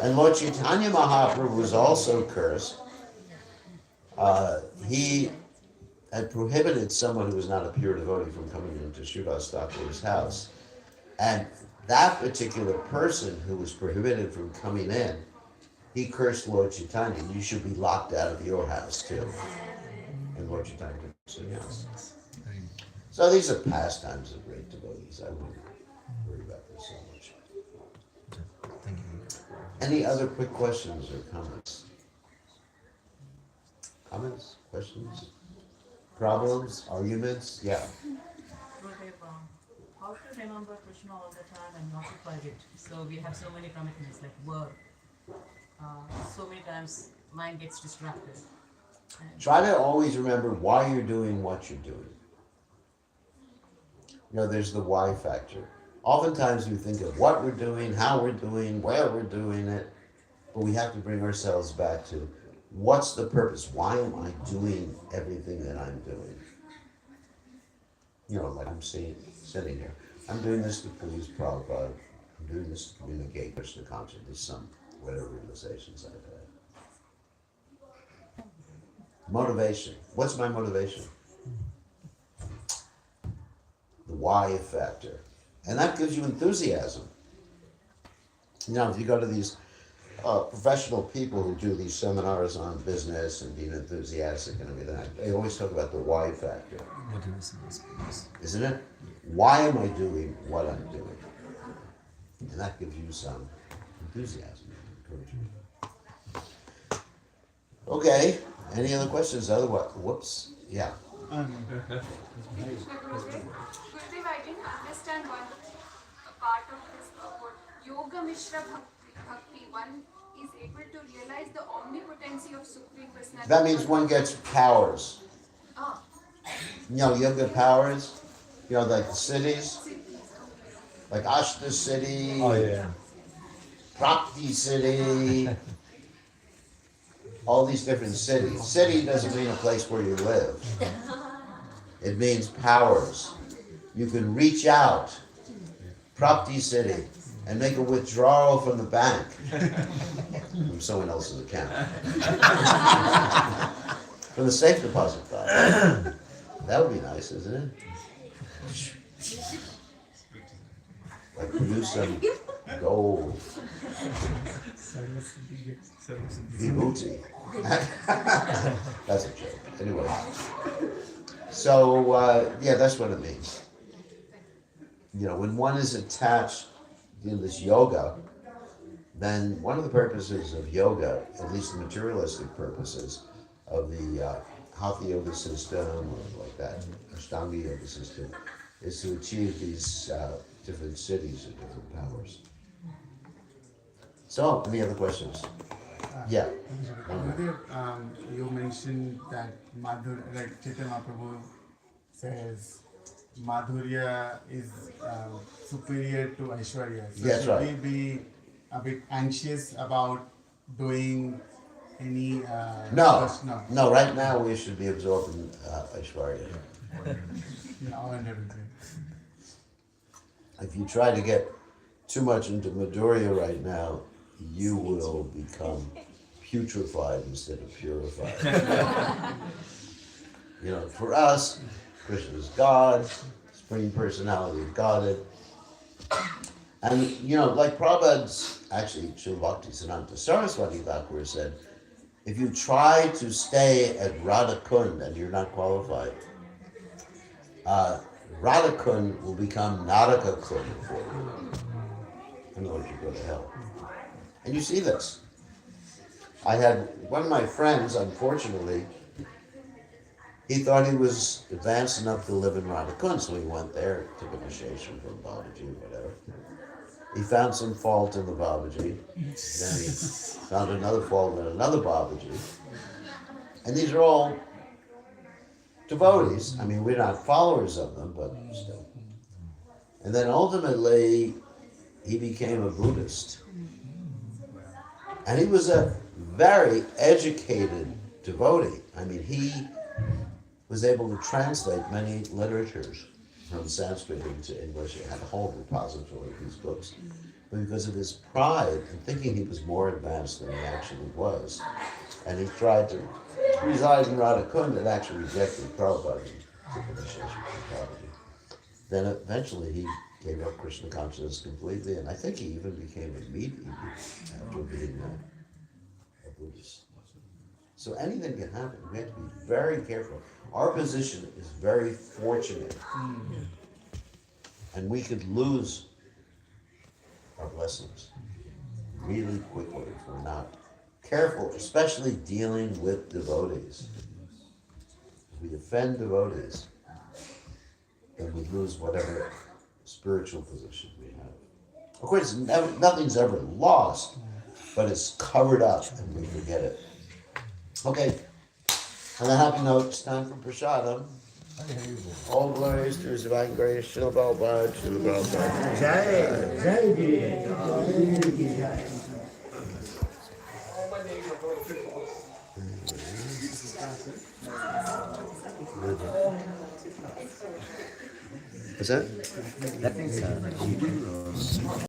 and Lord Chaitanya Mahaprabhu was also cursed. He had prohibited someone who was not a pure devotee from coming into Srivas Thakur's house. And that particular person who was prohibited from coming in, he cursed Lord Chaitanya, you should be locked out of your house too. And Lord Chaitanya said yes. So these are pastimes of great devotees. I wouldn't worry about this so much. Thank you. Any other quick questions or comments? Comments? Questions? Problems? Arguments? Yeah. How to remember Krishna all the time and not to forget? So we have so many commitments like work. So many times mind gets distracted. Try to always remember why you're doing what you're doing. You know, there's the why factor. Oftentimes we think of what we're doing, how we're doing, where we're doing it, but we have to bring ourselves back to what's the purpose? Why am I doing everything that I'm doing? You know, like I'm sitting here. I'm doing this to please Prabhupada. I'm doing this to communicate Krishna consciousness, some whatever realizations I've had. Motivation. What's my motivation? The why factor. And that gives you enthusiasm. You know, if you go to these professional people who do these seminars on business and being enthusiastic and everything, they always talk about the why factor. Isn't it? Why am I doing what I'm doing? And that gives you some enthusiasm, encouragement. Okay, any other questions? Otherwise, whoops, yeah. Gurudev, I didn't understand one part of this what Yoga Mishra Bhakti. One is able to realize the omnipotency of Supreme Personality. That means one gets powers. Ah. You know, yoga powers, you know, like the cities, like Ashta City, Oh yeah. Prapti City, all these different cities. City doesn't mean a place where you live. It means powers. You can reach out, Prapti City, and make a withdrawal from the bank from someone else's account. From the safe deposit box. That would be nice, isn't it? Like produce some gold. Vibhuti. That's a joke. Anyway. So, yeah, that's what it means. You know, when one is attached to this yoga, then one of the purposes of yoga, at least the materialistic purposes of the Hatha yoga system, or like that, Ashtanga yoga system, is to achieve these different cities or different powers. So, any other questions? Yeah. You mentioned that like Chaitanya Mahaprabhu says Madhurya is superior to Aishwarya. So Yes, should right. we be a bit anxious about doing any No, right now we should be absorbed in Aishwarya. and everything. If you try to get too much into Madhurya right now, you will become putrefied instead of purified. You know, for us, Krishna is God, Supreme Personality of Godhead. And, you know, like Prabhupada's, actually, Srila Bhaktisiddhanta Saraswati Thakur said, if you try to stay at Radha Kund and you're not qualified, Radha Kund will become Naraka Kund for you. In other words, you go to hell. And you see this. I had one of my friends, unfortunately, he thought he was advanced enough to live in Radha Kund, so he went there, took initiation from Babaji, whatever. He found some fault in the Babaji, then he found another fault in another Babaji. And these are all devotees. I mean, we're not followers of them, but still. And then ultimately, he became a Buddhist. And he was a very educated devotee. I mean, he was able to translate many literatures from Sanskrit into English. He had a whole repository of these books. But because of his pride and thinking he was more advanced than he actually was, and he tried to reside in Radhakund that actually rejected Prabhupada. Then eventually he gave up Krishna consciousness completely, and I think he even became a meat eater after being a Buddhist. So anything can happen. We have to be very careful. Our position is very fortunate, and we could lose our blessings really quickly if we're not careful, especially dealing with devotees. If we offend devotees, then we lose whatever spiritual position we have. Of course, nothing's ever lost, but it's covered up and we forget it. Okay, on a happy note, it's time for prasadam. All glories to His divine grace, Srila Prabhupada, Srila Prabhupada. What's that?